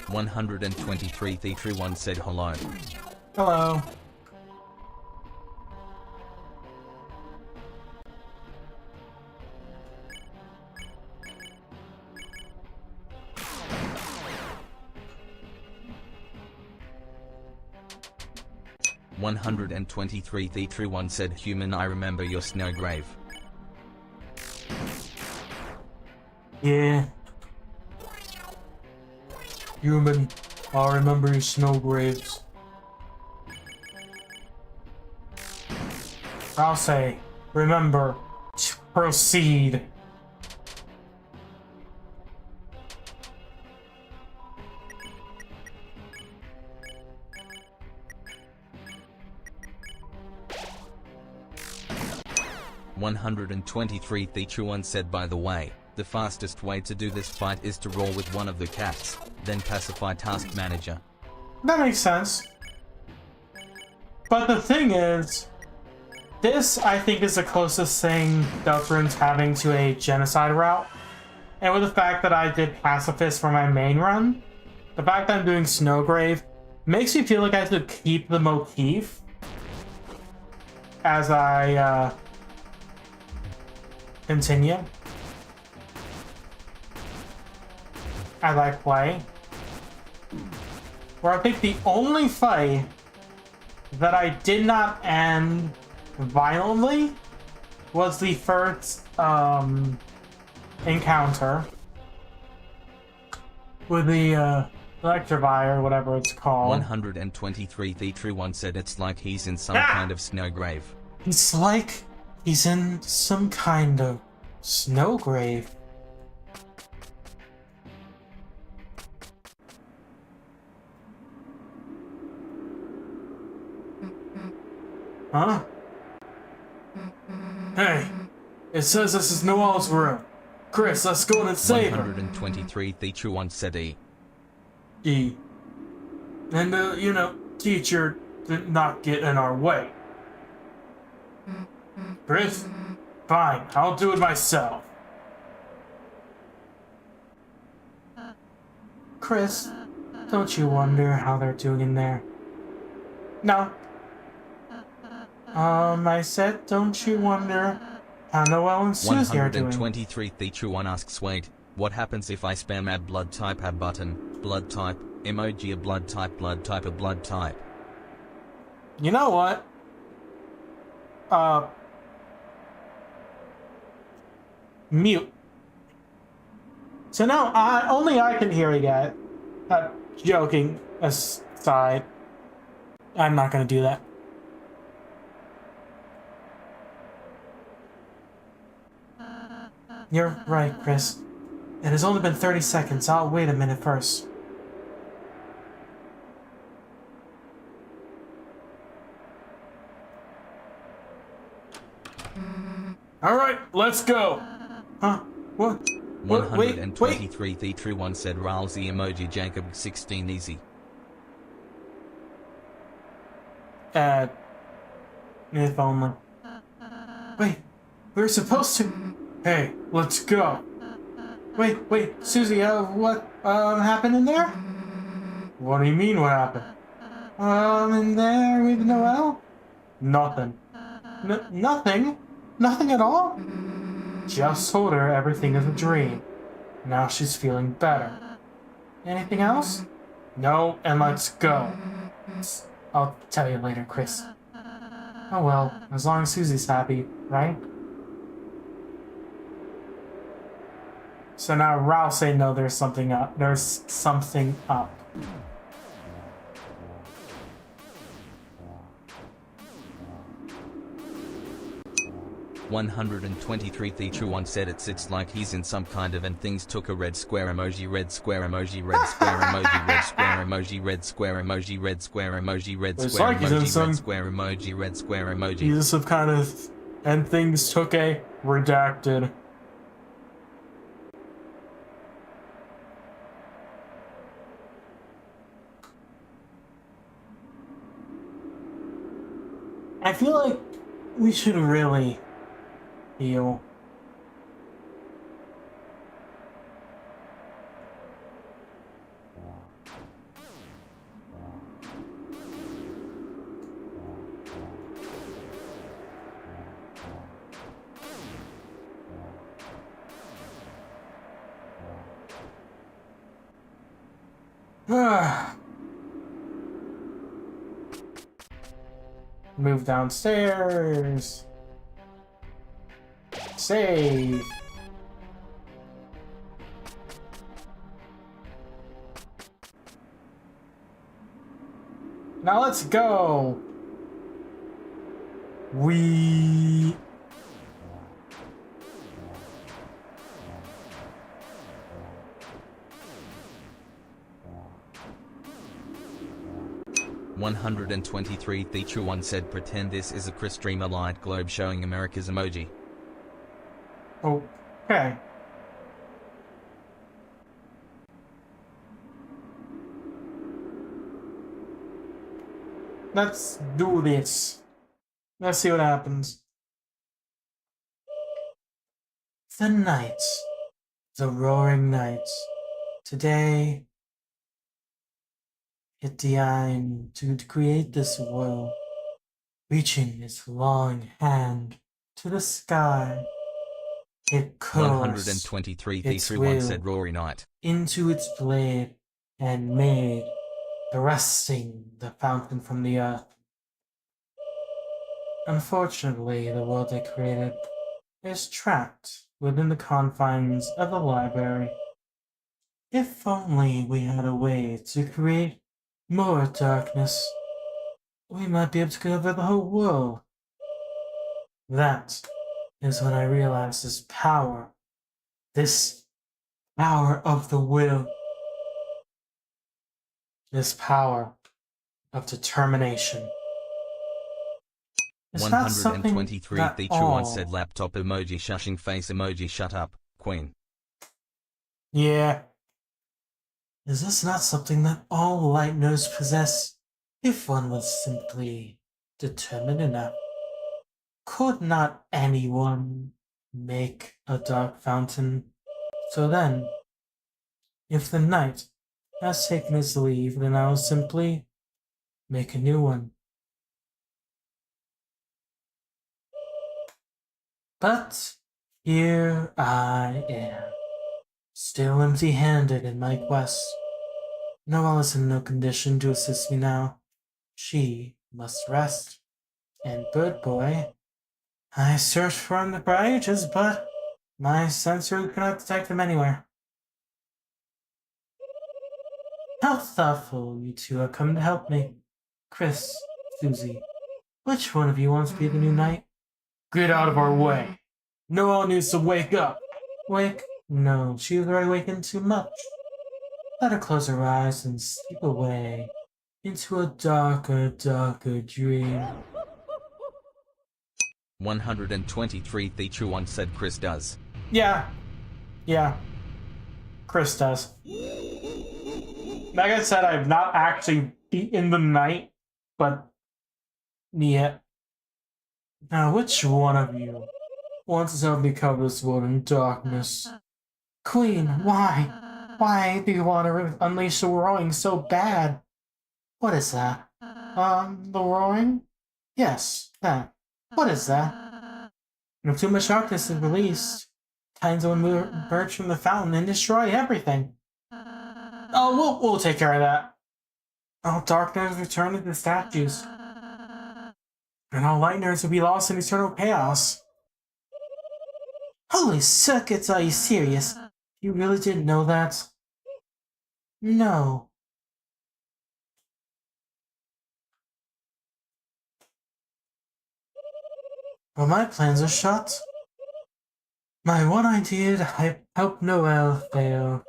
123 Thitru1 said hello. Hello. One 123 Thitru1 said human, I remember your Snowgrave. Yeah. Human, I remember your Snowgraves. I'll say, remember to proceed. One 123 Thitru1 said, by the way, The fastest way to do this fight is to roll with one of the cats, then pacify Task Manager. That makes sense. But the thing is, this, I think, is the closest thing Deltarune's having to a genocide route. And with the fact that I did Pacifist for my main run, the fact that I'm doing Snowgrave makes me feel like I should keep the motif as I continue. As I play. Where I think the only fight that I did not end violently was the first encounter with the Electivire, whatever it's called. 123 Theatru1 said it's like he's in some kind of Snowgrave. It's like he's in some kind of Snowgrave. Huh? Hey, it says this is Noelle's room. Chris, let's go in and save her. 123 Theatru1 said E. And, you know, teacher did not get in our way. Chris? Fine, I'll do it myself. Chris, don't you wonder how they're doing in there? No. I said, don't you wonder how Noelle and Susie are doing? 123 Theatru1 asks, wait, what happens if I spam add blood type add button, blood type, emoji a blood type a blood type? You know what? Mute. So now only I can hear it. Joking aside, I'm not gonna do that. You're right, Chris. It has only been 30 seconds. I'll wait a minute first. Alright, let's go! Huh? What? 123 Theatru1 said Ralsy emoji Jacob 16 easy. If only. Wait, we were supposed to... Hey, let's go. Wait, Susie, what, happened in there? What do you mean, what happened? In there with Noelle? Nothing. Nothing? Nothing at all? Just told her everything is a dream. Now she's feeling better. Anything else? No, and let's go. I'll tell you later, Chris. Oh well, as long as Susie's happy, right? So now Ralph say no, there's something up. There's something up. $123 Theatru1 said it's like he's in some kind of and things took a red square emoji, red square emoji, red square emoji, red square emoji, red square emoji, red square emoji, red square emoji, red square emoji, red square emoji. He's in some kind of and things took a redacted. I feel like we should really heal. Move downstairs. Save. Now let's go. We... $123 Theatru1 said pretend this is a Chris streamer light globe showing America's emoji. Okay. Let's do this. Let's see what happens. The night. The roaring night. Today, it designed to create this world, reaching its long hand to the sky. It cursed 123 its The said will Rory Knight. into its blade and made arresting the fountain from the earth. Unfortunately, the world they created is trapped within the confines of the library. If only we had a way to create more darkness, we might be able to cover the whole world. That is when I realized this power of the will, this power of determination. It's not something 123 that The all... said laptop emoji shushing face emoji shut up, Queen. Yeah. Is this not something that all Lightners possess? If one was simply determined enough, could not anyone make a dark fountain? So then, if the knight has taken his leave, then I will simply make a new one. But here I am, still empty-handed in my quest. Noelle is in no condition to assist me now. She must rest. And Bird Boy, I searched for him for ages, but my sensor cannot detect him anywhere. How thoughtful you two are coming to help me. Chris, Susie, which one of you wants to be the new knight? Get out of our way. Noelle needs to wake up. Wake? No, she's already wakened too much. Let her close her eyes and sleep away into a darker, darker dream. 123 The True One said Chris does. Yeah. Chris does. Like I said, I've not actually beaten the knight, but yeah. Now, which one of you wants to help me cover this world in darkness? Queen, why? Why do you want to unleash the roaring so bad? What is that? The roaring? Yes, that. What is that? If too much darkness is released, times will emerge from the fountain and destroy everything. Oh, we'll take care of that. All darkness return to the statues. And all Lightners will be lost in eternal chaos. Holy circuits, are you serious? You really didn't know that? No. Well, my plans are shot. My one idea to help Noelle fail.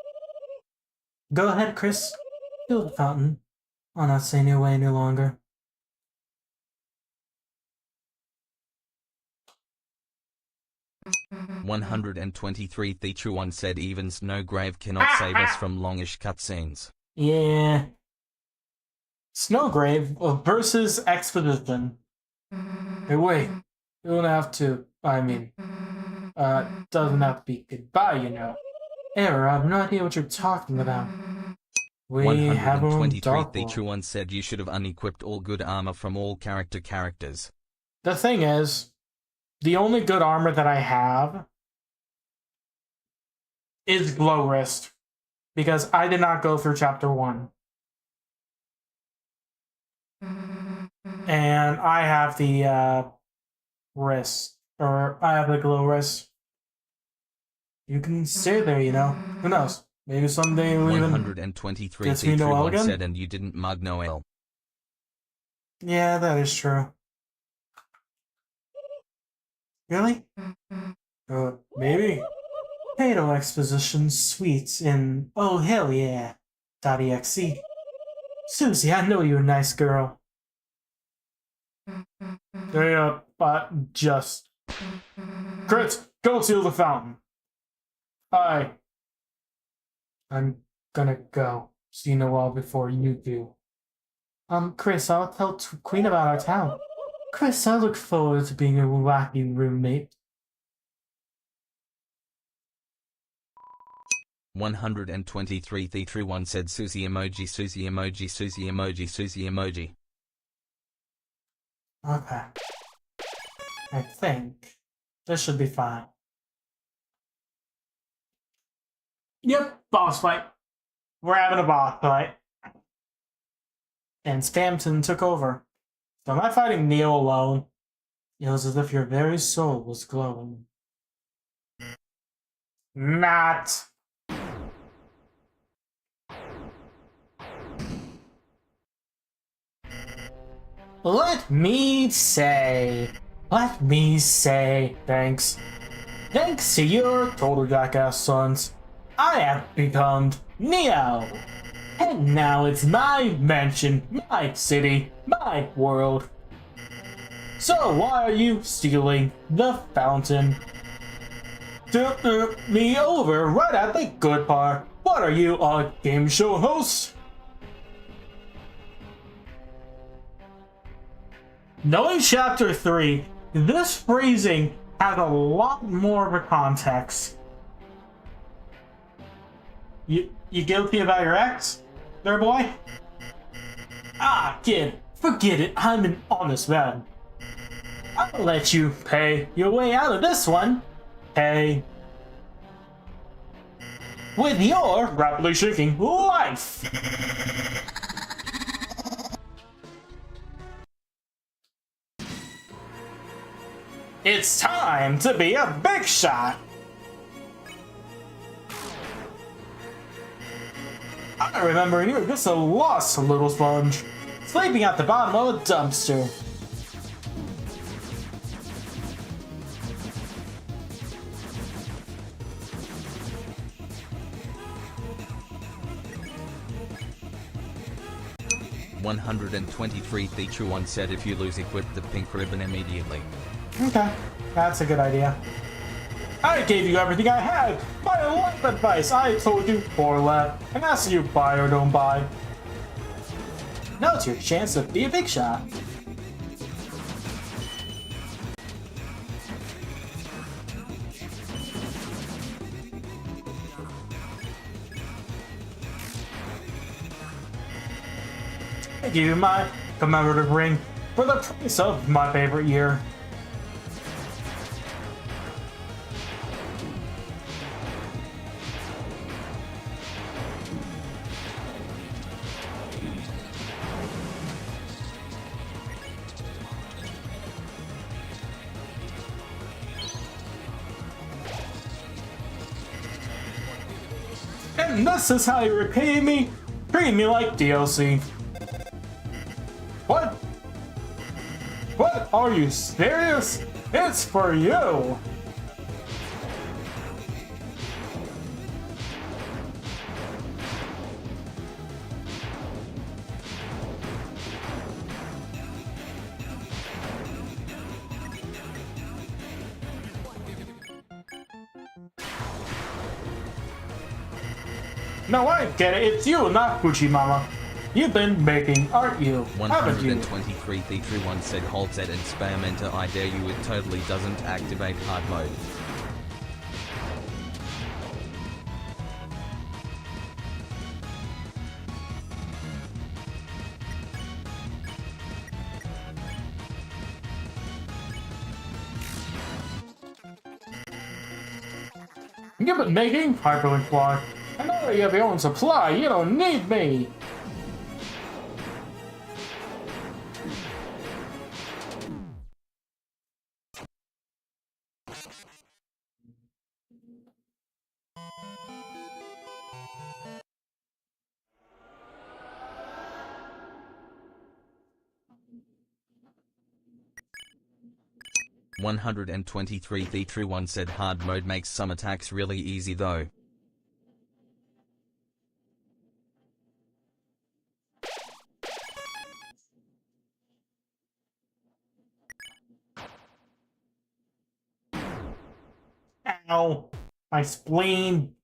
Go ahead, Chris. Fill the fountain. I'll not stay in your way any longer. Mm-hmm. 123 The True One said even Snowgrave cannot save us from longish cutscenes. Yeah. Snowgrave versus Expedition. Hey, wait. You don't have to. Doesn't have to be goodbye, you know. Error, I have no idea what you're talking about. We have our own 123 dark The world. True One said you should have unequipped all good armor from all characters. The thing is, the only good armor that I have is Glow Wrist, because I did not go through Chapter 1. And I have the wrist, or I have the Glow Wrist. You can stay there, you know. Who knows? Maybe someday we'll even 123 get to The meet True Noelle One again? said and you didn't mug Noelle. Yeah, that is true. Really? Maybe. Potato Exposition Suites in Oh Hell Yeah .exe. Susie, I know you're a nice girl. Yeah, but just... Chris, go seal the fountain. I'm gonna go see Noelle before you do. Chris, I'll tell Queen about our town. Chris, I look forward to being a wacky roommate. 123 The True One said Susie emoji, Susie emoji, Susie emoji, Susie emoji. Okay. I think this should be fine. Yep, boss fight. We're having a boss fight. And Spamton took over. So am I fighting Neo alone? It was as if your very soul was glowing. Not. Let me say, thanks. Thanks to your total jackass sons, I have become Neo. And now it's my mansion, my city, my world. So why are you stealing the fountain? Me over right at the good part. What are you, a game show host? Knowing Chapter 3, this phrasing has a lot more of a context. You guilty about your ex, there, boy? Ah, kid, forget it. I'm an honest man. I'll let you pay your way out of this one. Hey. With your rapidly shrinking life. It's time to be a big shot. I remember you were just a lost little sponge, sleeping at the bottom of a dumpster. $123 The True One said if you lose equip the pink ribbon immediately. Okay, that's a good idea. I gave you everything I had! My life advice! I told you for left, and asked you buy or don't buy. Now it's your chance to be a big shot. I give you my commemorative ring for the price of my favorite year. And this is how you repay me? Treat me like DLC. What? What? Are you serious? It's for you! No, I get it. It's you, not Gucci Mama. You've been making, aren't you? Haven't you? 123 The True One said hold Z and spam enter. I dare you, it totally doesn't activate hard mode. You've been making hyperlink block. I know that you have your own supply. You don't need me. $123 The True One said hard mode makes some attacks really easy though. Ow. My spleen.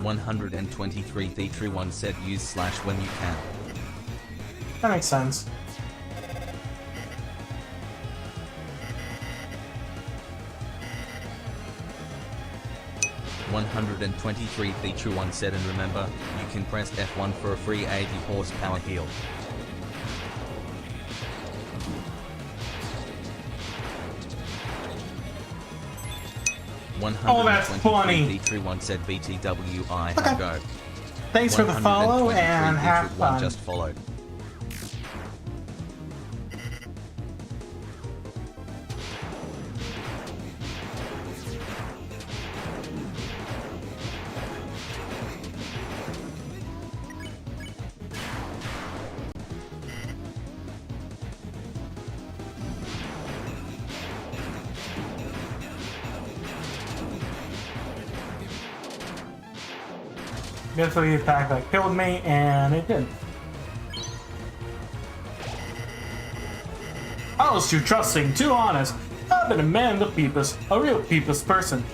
123 The True One said use slash when you can. That makes sense. $123 The True One said, and remember, you can press F1 for a free 80 horsepower heal. Oh, that's funny. The True One said BTWI Okay. go. Thanks for the follow and have The True One fun. just followed. Guess the attack that killed me, and it did. I was too trusting, too honest. I've been a man of the peepus, a real peepus person.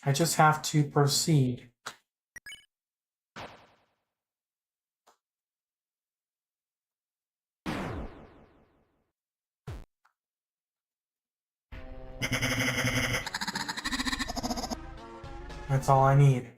I just have to proceed. That's all I need.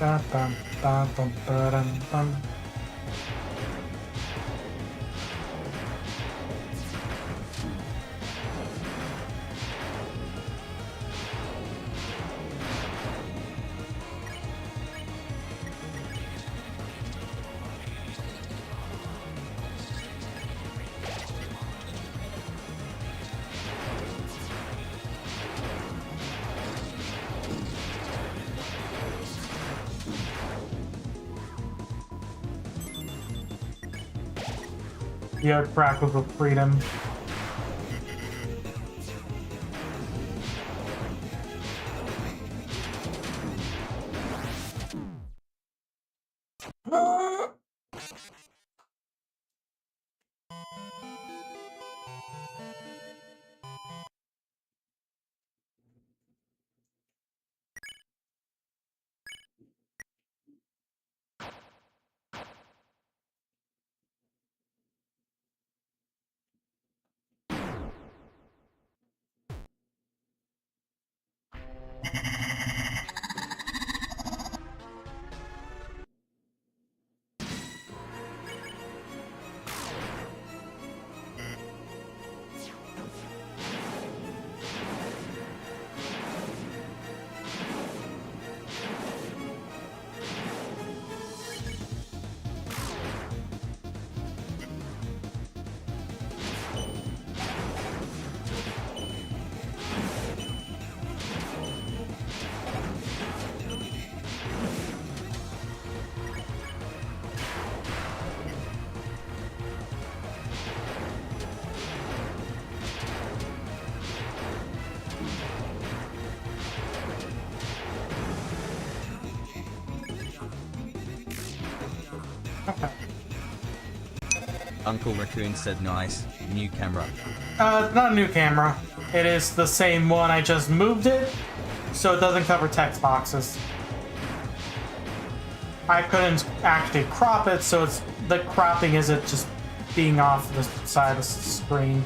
Bum, bum, bum, bum, ba-dum, bum. Yeah, crackles of freedom. Uncle Raccoon said nice, new camera. Not a new camera. It is the same one, I just moved it, so it doesn't cover text boxes. I couldn't actually crop it, so it's the cropping isn't just being off the side of the screen.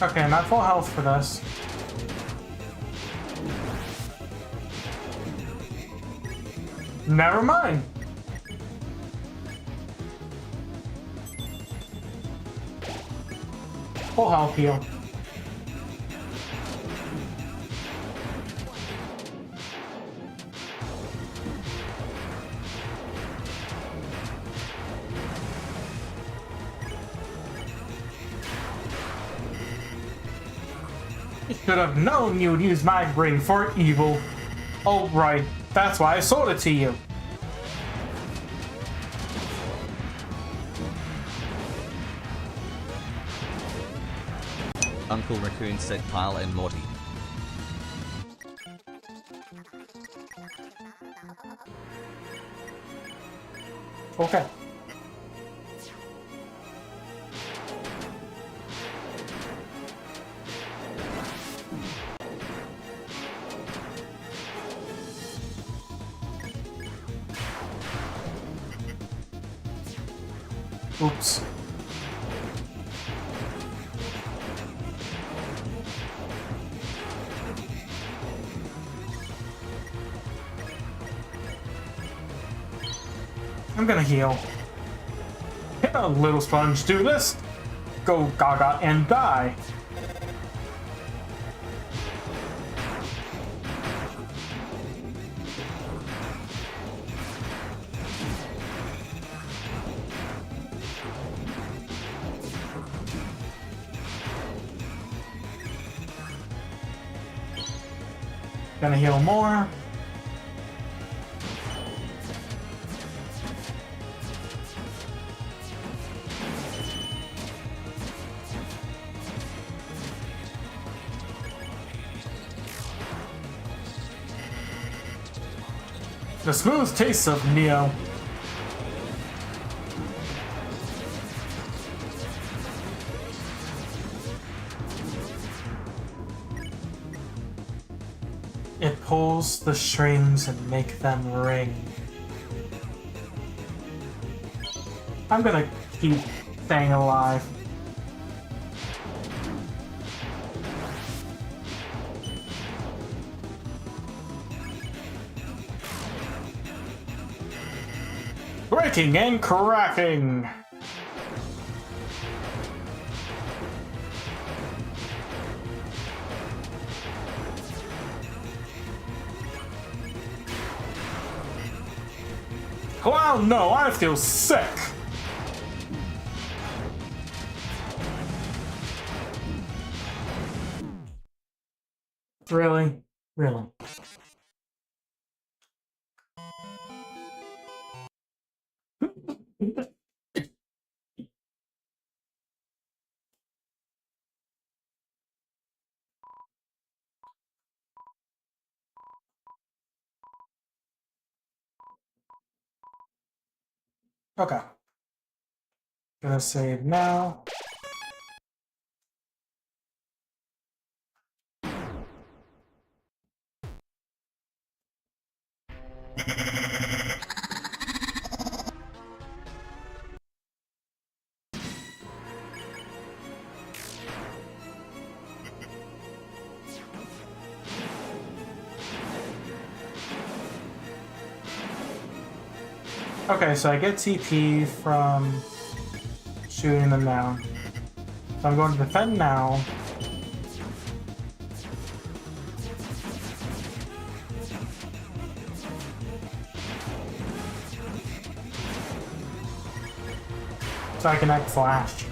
Okay, I'm at full health for this. Never mind. Full health heal. Should have known you'd use my brain for evil. Oh, right. That's why I sold it to you. Uncle Raccoon said Kyle and Morty. Okay. Oops. I'm gonna heal. Hit a little sponge, do this. Go gaga and die. Gonna heal more. The smooth taste of Neo. It pulls the strings and make them ring. I'm gonna keep staying alive. Breaking and cracking! Oh no, I feel sick! Really? Really? Okay. Gonna save now. Okay, so I get TP from shooting them down. So I'm going to defend now. So I can act flash.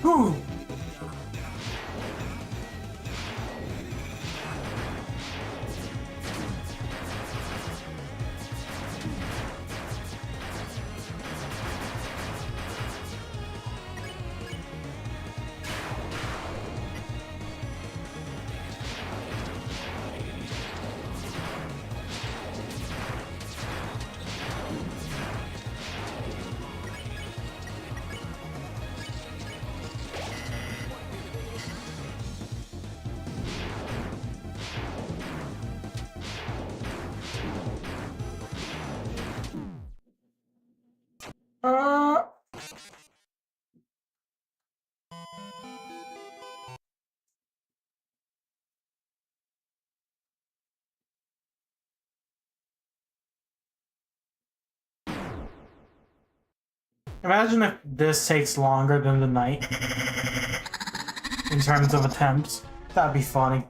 Whew. Uh, Imagine if this takes longer than the night in terms of attempts. That'd be funny.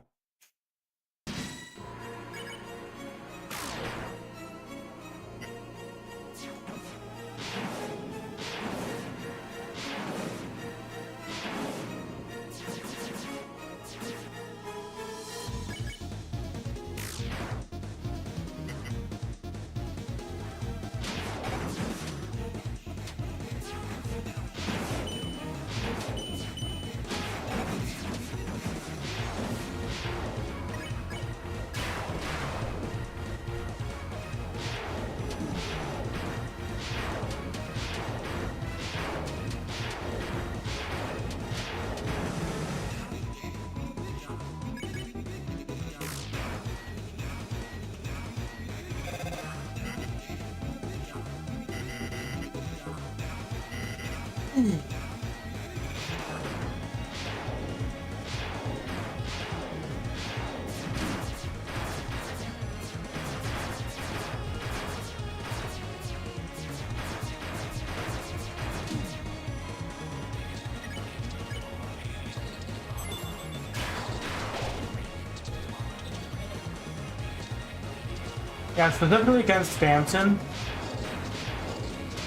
Yeah, specifically against Spamton.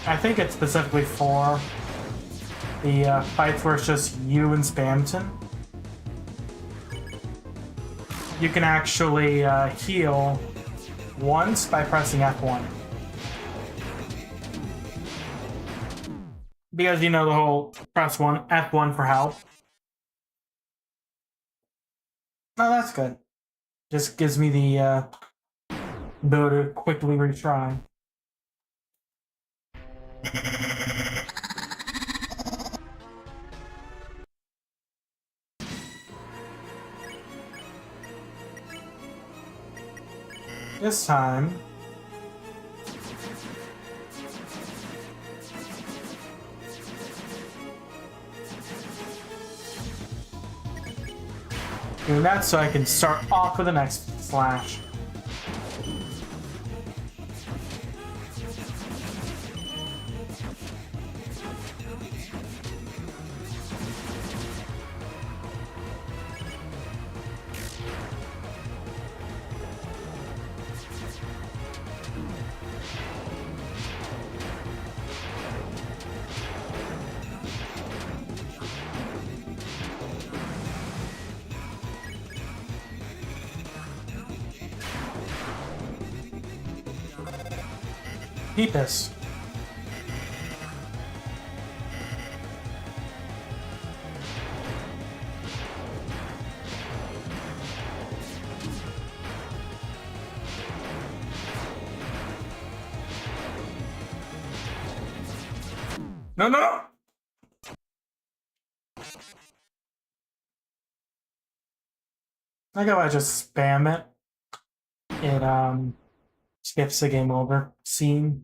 I think it's specifically for the fights where it's just you and Spamton. You can actually heal once by pressing F1. Because you know the whole press F1 for help. Oh, that's good. Just gives me the ability to quickly retry. This time, doing that so I can start off with the next slash. Peepus. No, no, no! I think if I just spam it, it skips the game over scene.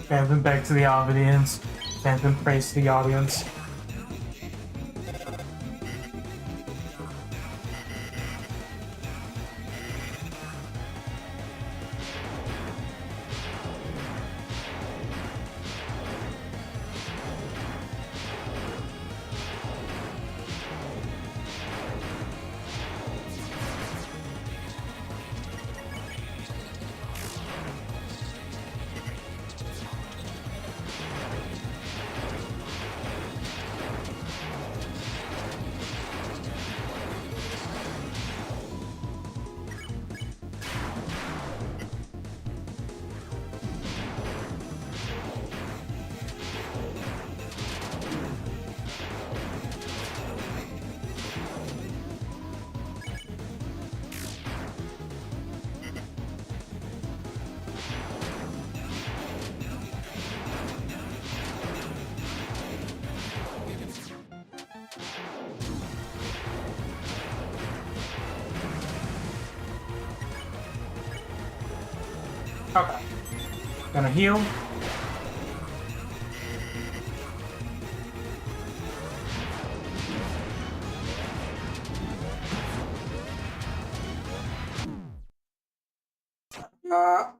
Phantom back to the audience. Phantom praise to the audience. Okay. Gonna heal. Uh,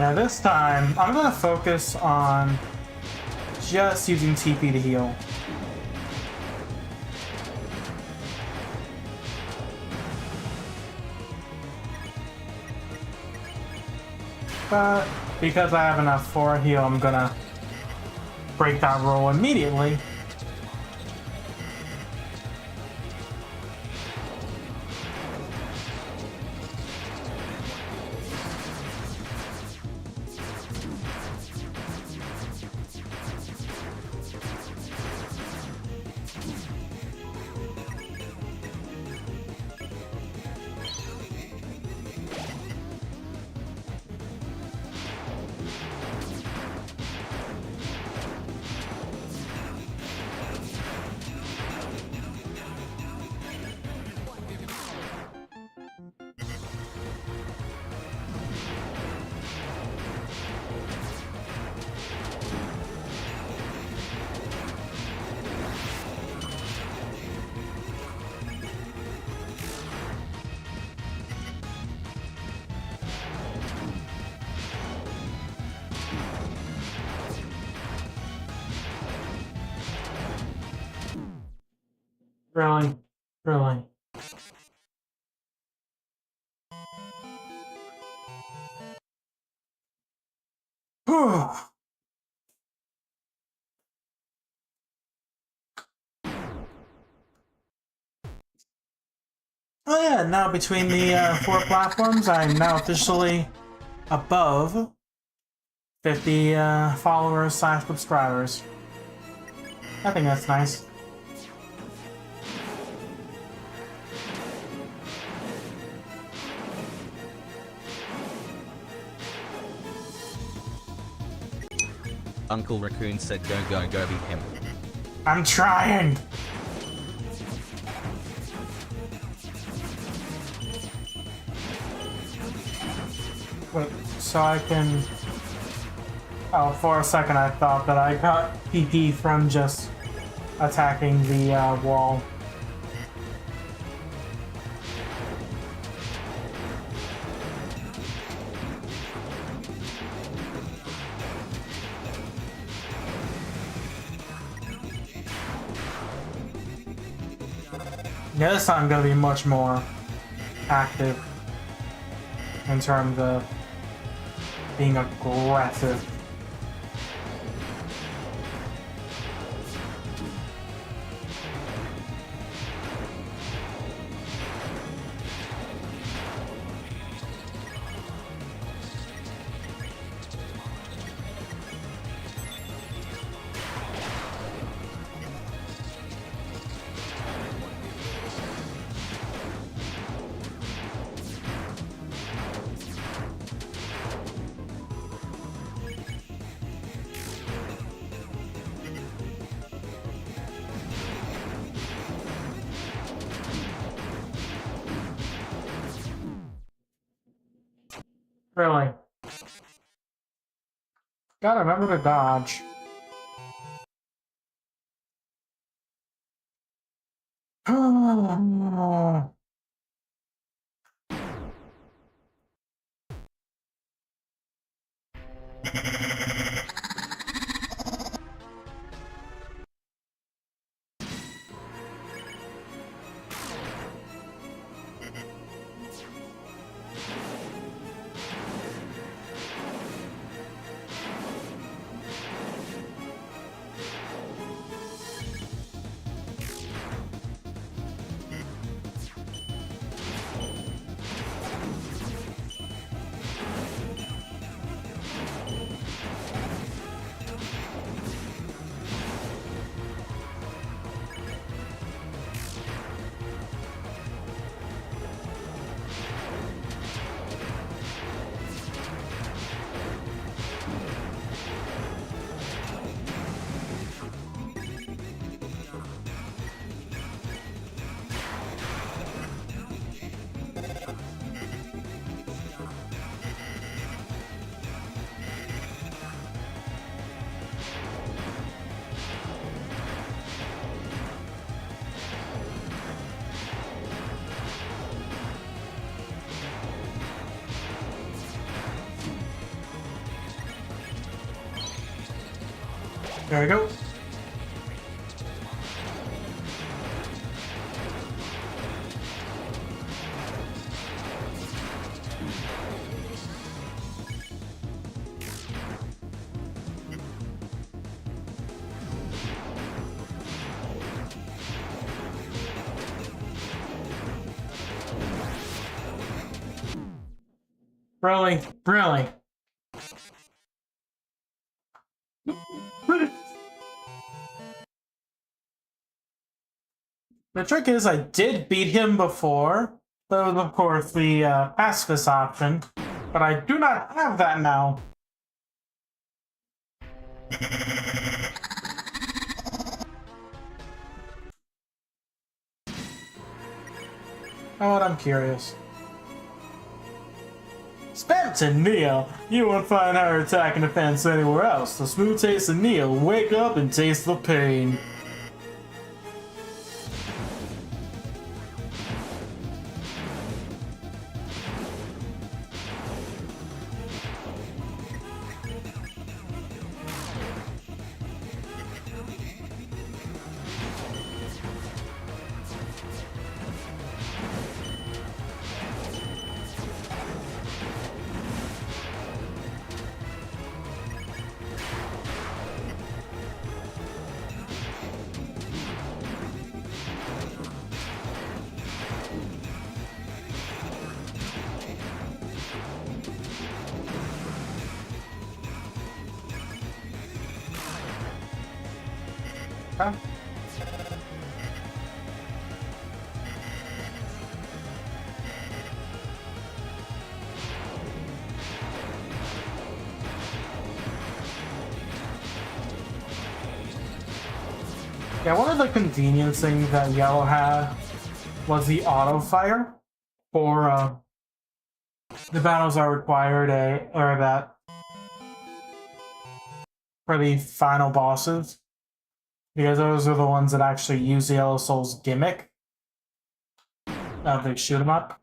Yeah, this time I'm gonna focus on just using TP to heal. But because I have enough for a heal, I'm gonna break that rule immediately. Really? Really? Oh yeah, now between the 4 platforms, I'm now officially above 50 followers / subscribers. I think that's nice. Uncle Raccoon said go beat him. I'm trying! Wait, so I can... Oh, for a second I thought that I got PP from just attacking the wall. Yeah, this time I'm gonna be much more active in terms of being aggressive. Really. Gotta remember to dodge. There we go. Really? Really? The trick is I did beat him before. That was, of course, the pacifist option. But I do not have that now. Oh, I'm curious. Spent in Neil. You won't find higher attack and defense anywhere else. The smooth taste of Neil. Wake up and taste the pain. Huh? Yeah, one of the convenience things that Yellow had was the auto fire for the battles that required or that for the final bosses, because those are the ones that actually use the Yellow Soul's gimmick of the shoot 'em up.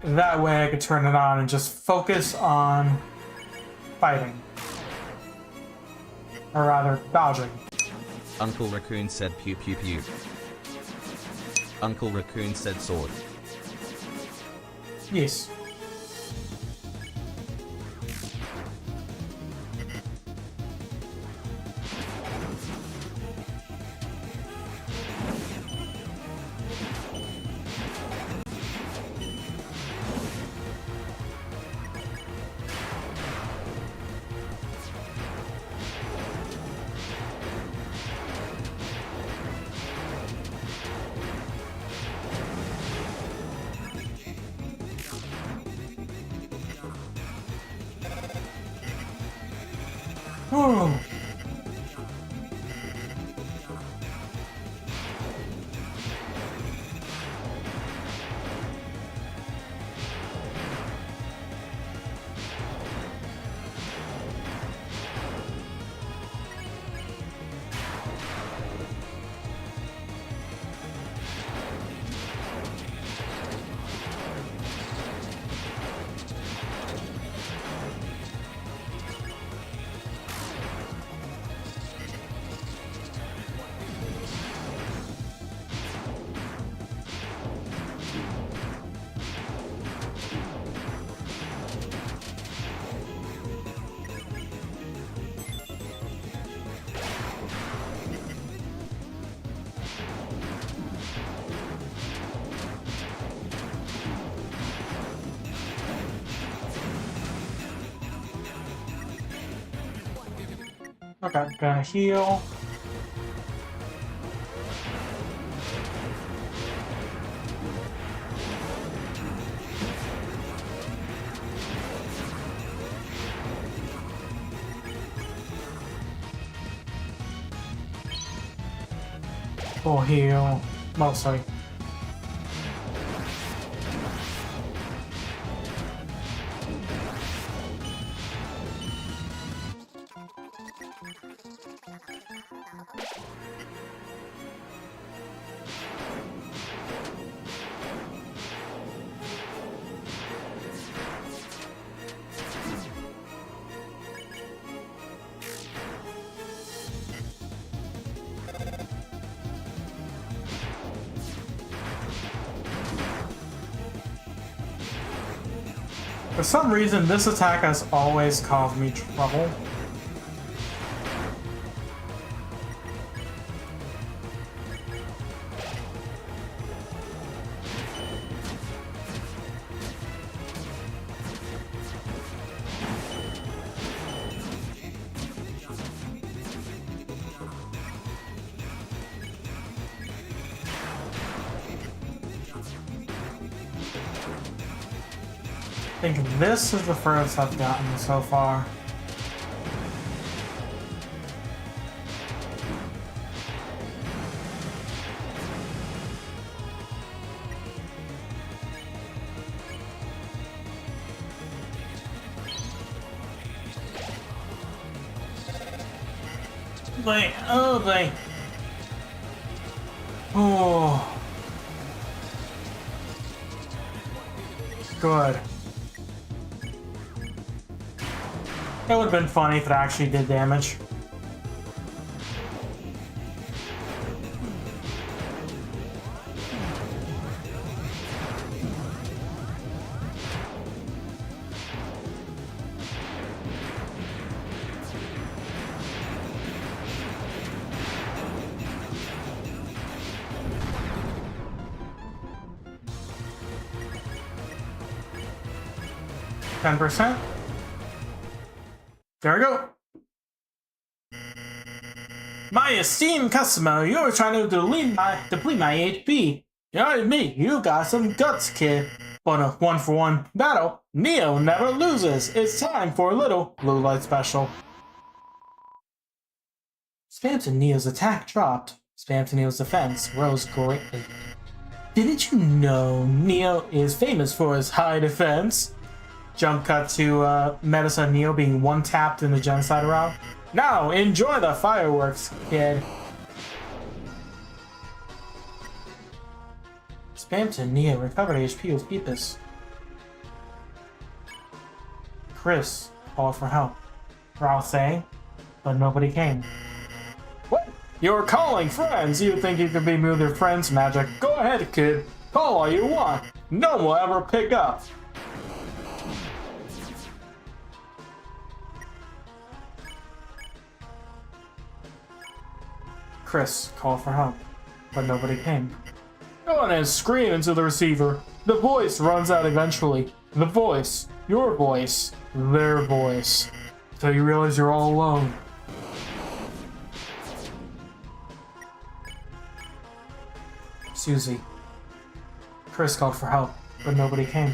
That way I could turn it on and just focus on fighting. Or rather, dodging. Uncle Raccoon said pew pew pew. Uncle Raccoon said sword. Yes. Oh. Okay, gonna heal. Full heal, mostly. For some reason, this attack has always caused me trouble. I think this is the furthest I've gotten so far. Boy, oh boy. Oh. Good. It would have been funny if it actually did damage. %. There we go. My esteemed customer, you were trying to deplete my HP. You know, admit you got some guts, kid. But a 1-for-1 battle, Neo never loses. It's time for a little blue light special. Spam to Neo's attack dropped. Spam to Neo's defense rose greatly. Didn't you know Neo is famous for his high defense? Jump cut to Medusa Neo being one-tapped in the genocide route. Now, enjoy the fireworks, kid. Spam to Neo, recovered HP with Peepus. Chris called for help. Raul saying, but nobody came. What? You're calling friends? You think you can beat me with your friends' magic? Go ahead, kid. Call all you want. No one will ever pick up. Chris called for help, but nobody came. Go on and scream into the receiver. The voice runs out eventually. The voice, your voice, their voice. Until you realize you're all alone. Susie. Chris called for help, but nobody came.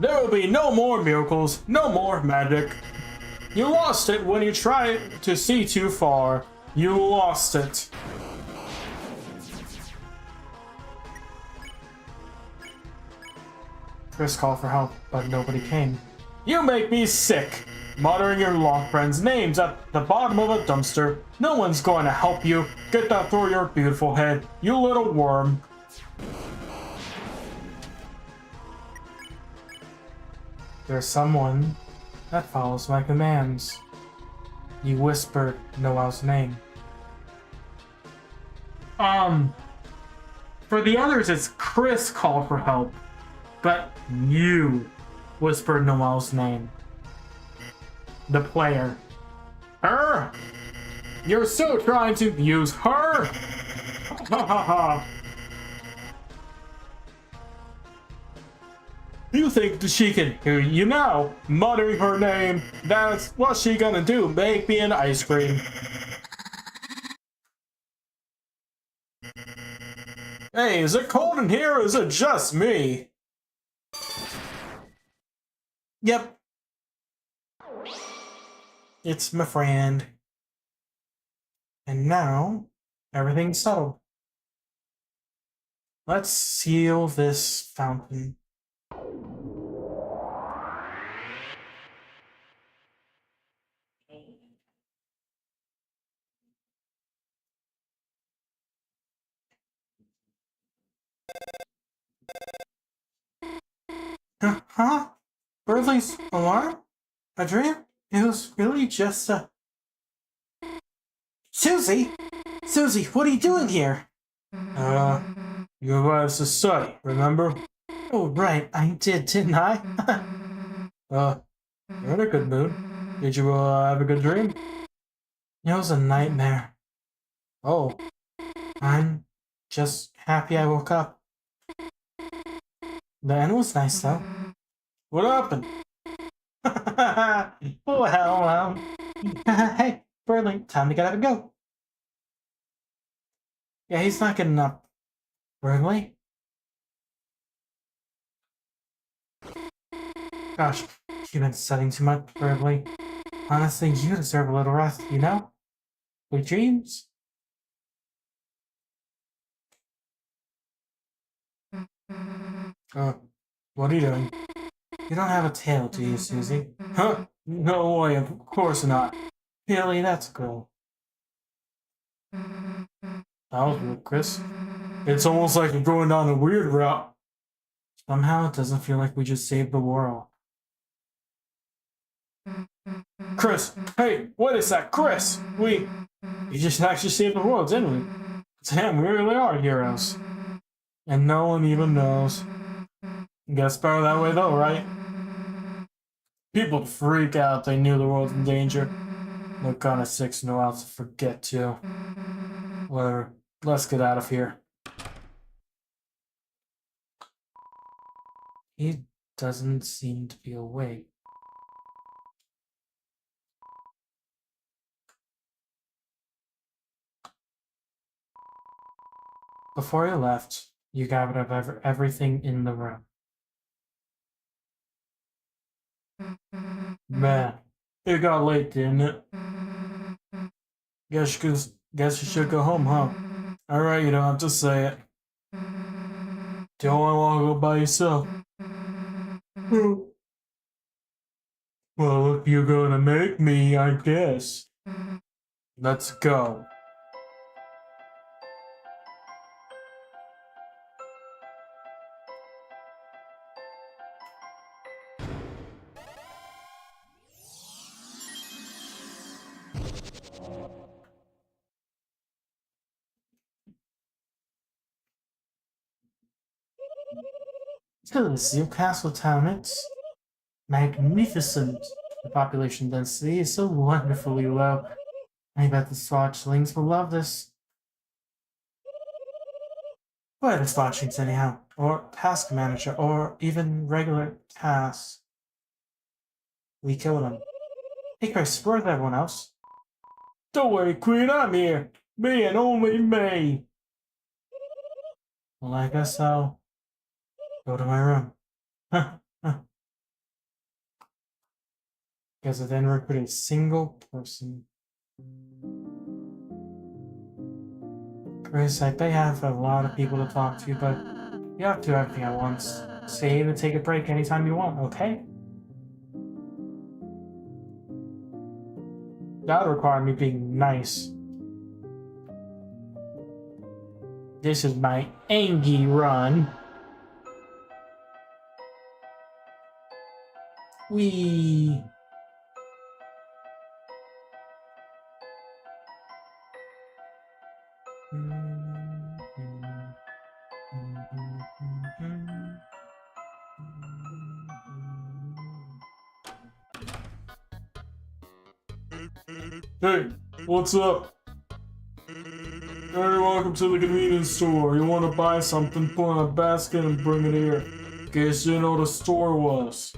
There will be no more miracles, no more magic. You lost it when you tried to see too far. You lost it. Chris called for help, but nobody came. You make me sick! Muttering your lost friends' names at the bottom of a dumpster. No one's going to help you. Get that through your beautiful head, you little worm. There's someone that follows my commands. You whispered Noel's name. For the others, it's Chris called for help, but you whispered Noel's name. The player. Her? You're still trying to use her? Ha ha ha. You think that she can hear you now? Muttering her name. That's what she gonna do, make me an ice cream. Hey, is it cold in here or is it just me? Yep. It's my friend. And now, everything's settled. Let's seal this fountain. Huh? Burley's alarm? A dream? It was really just a... Susie! Susie, what are you doing here? You invited us to study, remember? Oh, right, I did, didn't I? You're in a good mood. Did you, have a good dream? It was a nightmare. Oh, I'm just happy I woke up. The end was nice, though. What happened? Well, hey, Burley, time to get up and go. Yeah, he's not getting up. Burley? Gosh, you've been studying too much, Burley. Honestly, you deserve a little rest, you know? Sweet dreams. What are you doing? You don't have a tail, do you, Susie? Huh? No way, of course not. Billy, that's cool. That was weird, Chris. It's almost like we're going down a weird route. Somehow it doesn't feel like we just saved the world. Chris! Hey, what is that? Chris! We just actually saved the world, didn't we? Damn, we really are heroes. And no one even knows. Guess better that way though, right? People freak out if they knew the world's in danger. They're kinda sick to know how to forget too. Whatever. Let's get out of here. He doesn't seem to be awake. Before you left, you got rid of everything in the room. Man, it got late, didn't it? Guess you should go home, huh? Alright, you don't have to say it. Don't want to go by yourself. Well, if you're gonna make me, I guess. Let's go. This is Castle Town. It's magnificent. The population density is so wonderfully low. I bet the Swatchlings will love this. What are the Swatchlings anyhow? Or task manager, or even regular tasks? We killed them. Hey Chris, where's everyone else? Don't worry, Queen, I'm here. Me and only me. Well, I guess I'll go to my room. Guess I didn't recruit a single person. Chris, I may have a lot of people to talk to, but you have to do everything at once. Save and take a break anytime you want, okay? That would require me being nice. This is my Angie run. Wee. Hey, what's up? Hey, welcome to the convenience store. You want to buy something, put in a basket and bring it here. In case you know what the store was.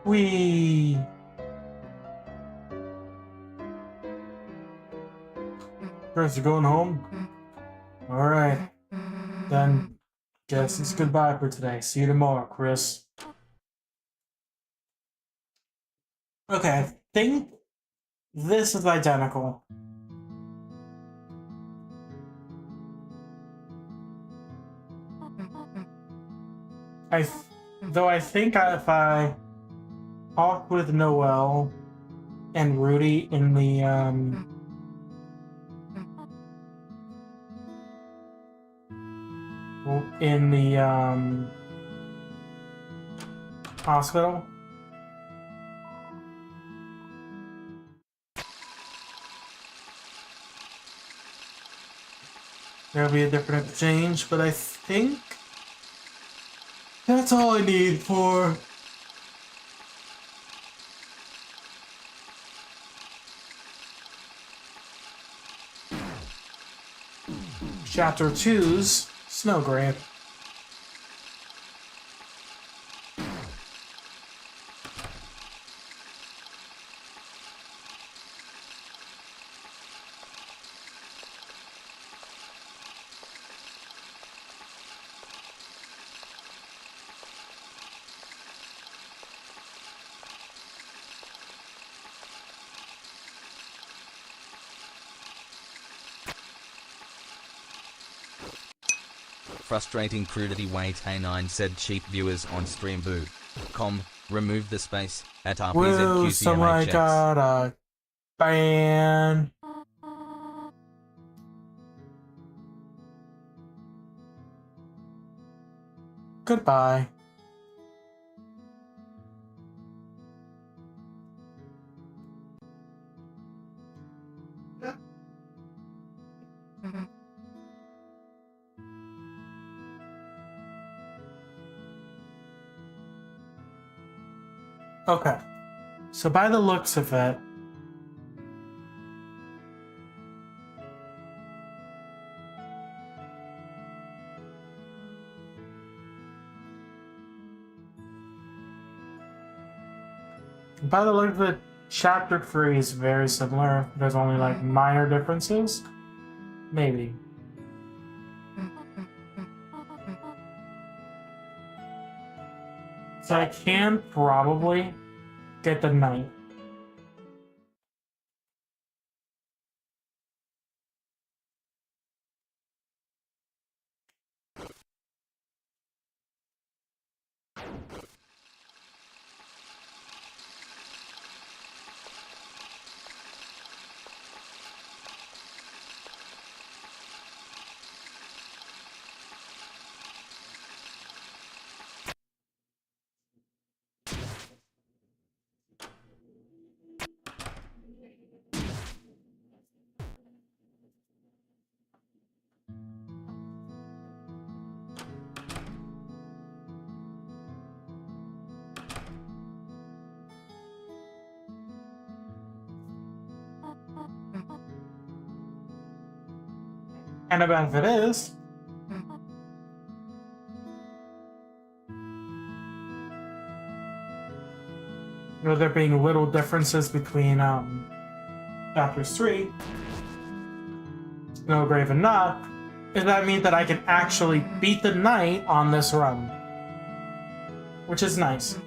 Wee. Chris, you going home? Alright. Then, guess it's goodbye for today. See you tomorrow, Chris. Okay, I think this is identical. Though I think if I talk with Noel and Rudy in the hospital. There'll be a different exchange, but I think that's all I need for Chapter 2's Snowgrave. Frustrating crudity wait A9 said cheap viewers on stream boo. Remove the space at Woo, somebody RPZQCMHX. got a ban. Goodbye. Okay, so by the looks of it, By the look of it, Chapter 3 is very similar. There's only like minor differences. Maybe. So I can probably get the knight. And the benefit is, there being little differences between chapters 3, Snowgrave and not, is that means that I can actually beat the knight on this run. Which is nice.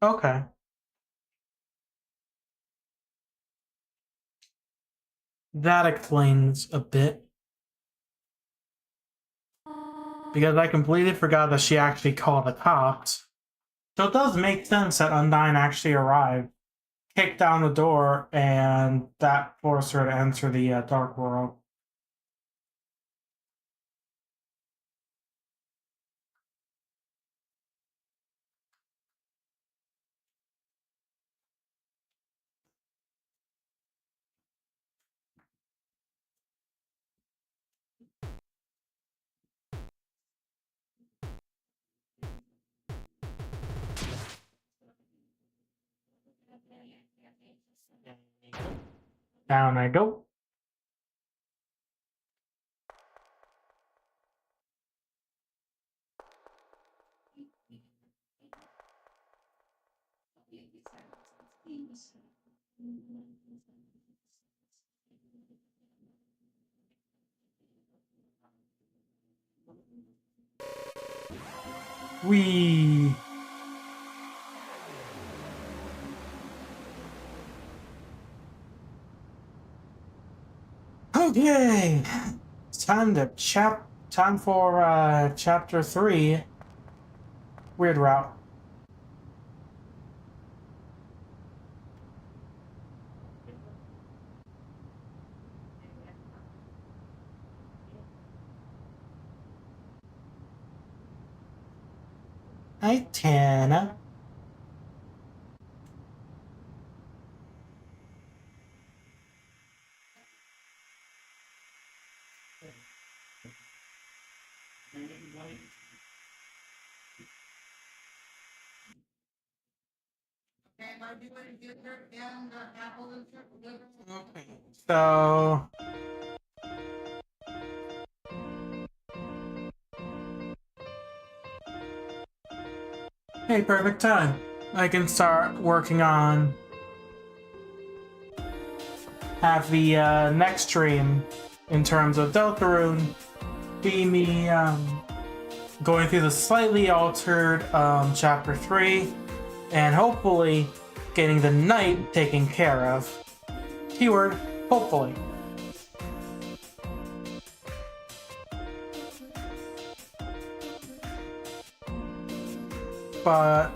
Okay. That explains a bit. Because I completely forgot that she actually called the cops. So it does make sense that Undyne actually arrived, kicked down the door, and that forced her to enter the Dark World. Down I go. Wee. Okay, it's time to time for chapter 3. Weird route. Hi, Tana. Okay, so Hey, perfect time. I can start working on have the next stream in terms of Deltarune be me going through the slightly altered chapter 3 and hopefully getting the night taken care of. Keyword, hopefully. But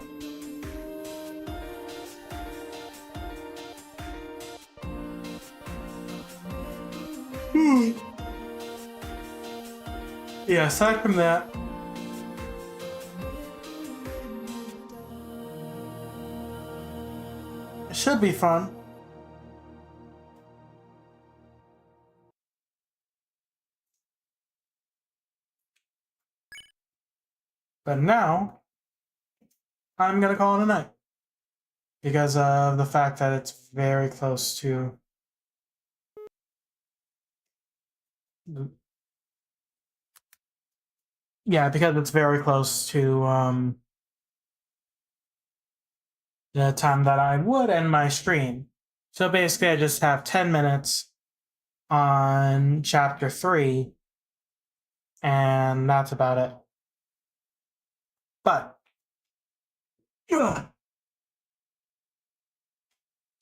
yeah, aside from that, it should be fun. But now, I'm gonna call it a night. Because of the fact that it's very close to... Yeah, because it's very close to the time that I would end my stream. So basically I just have 10 minutes on chapter 3, and that's about it. But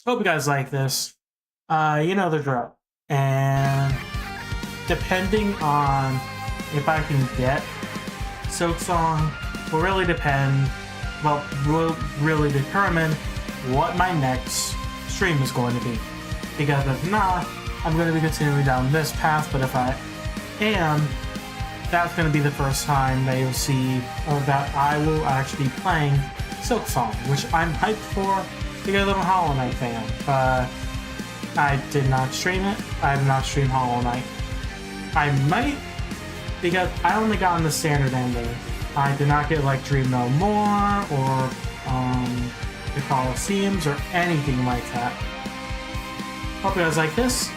hope you guys like this. You know the drill. And depending on if I can get Silk Song will really depend, well, will really determine what my next stream is going to be. Because if not, I'm going to be continuing down this path, but if I am, that's going to be the first time that you'll see that I will actually be playing Silk Song, which I'm hyped for because I'm a Hollow Knight fan, but I did not stream it. I did not stream Hollow Knight. I might, because I only got in the standard ending. I did not get like Dream No More or the Colosseums or anything like that. Hope you guys like this.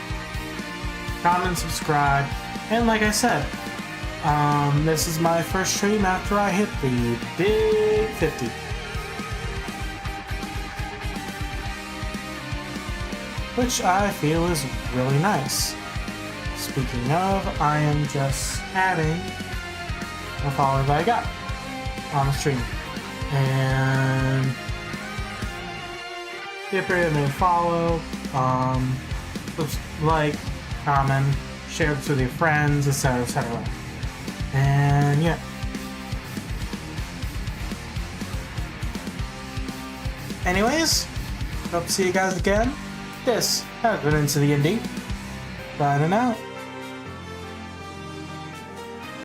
Comment, subscribe, and like I said, this is my first stream after I hit the big 50. Which I feel is really nice. Speaking of, I am just adding the followers that I got on the stream. And feel free to follow, like, comment, share this with your friends, etc., etc. And yeah. Anyways, hope to see you guys again. This has been Into the Indie. Signing out.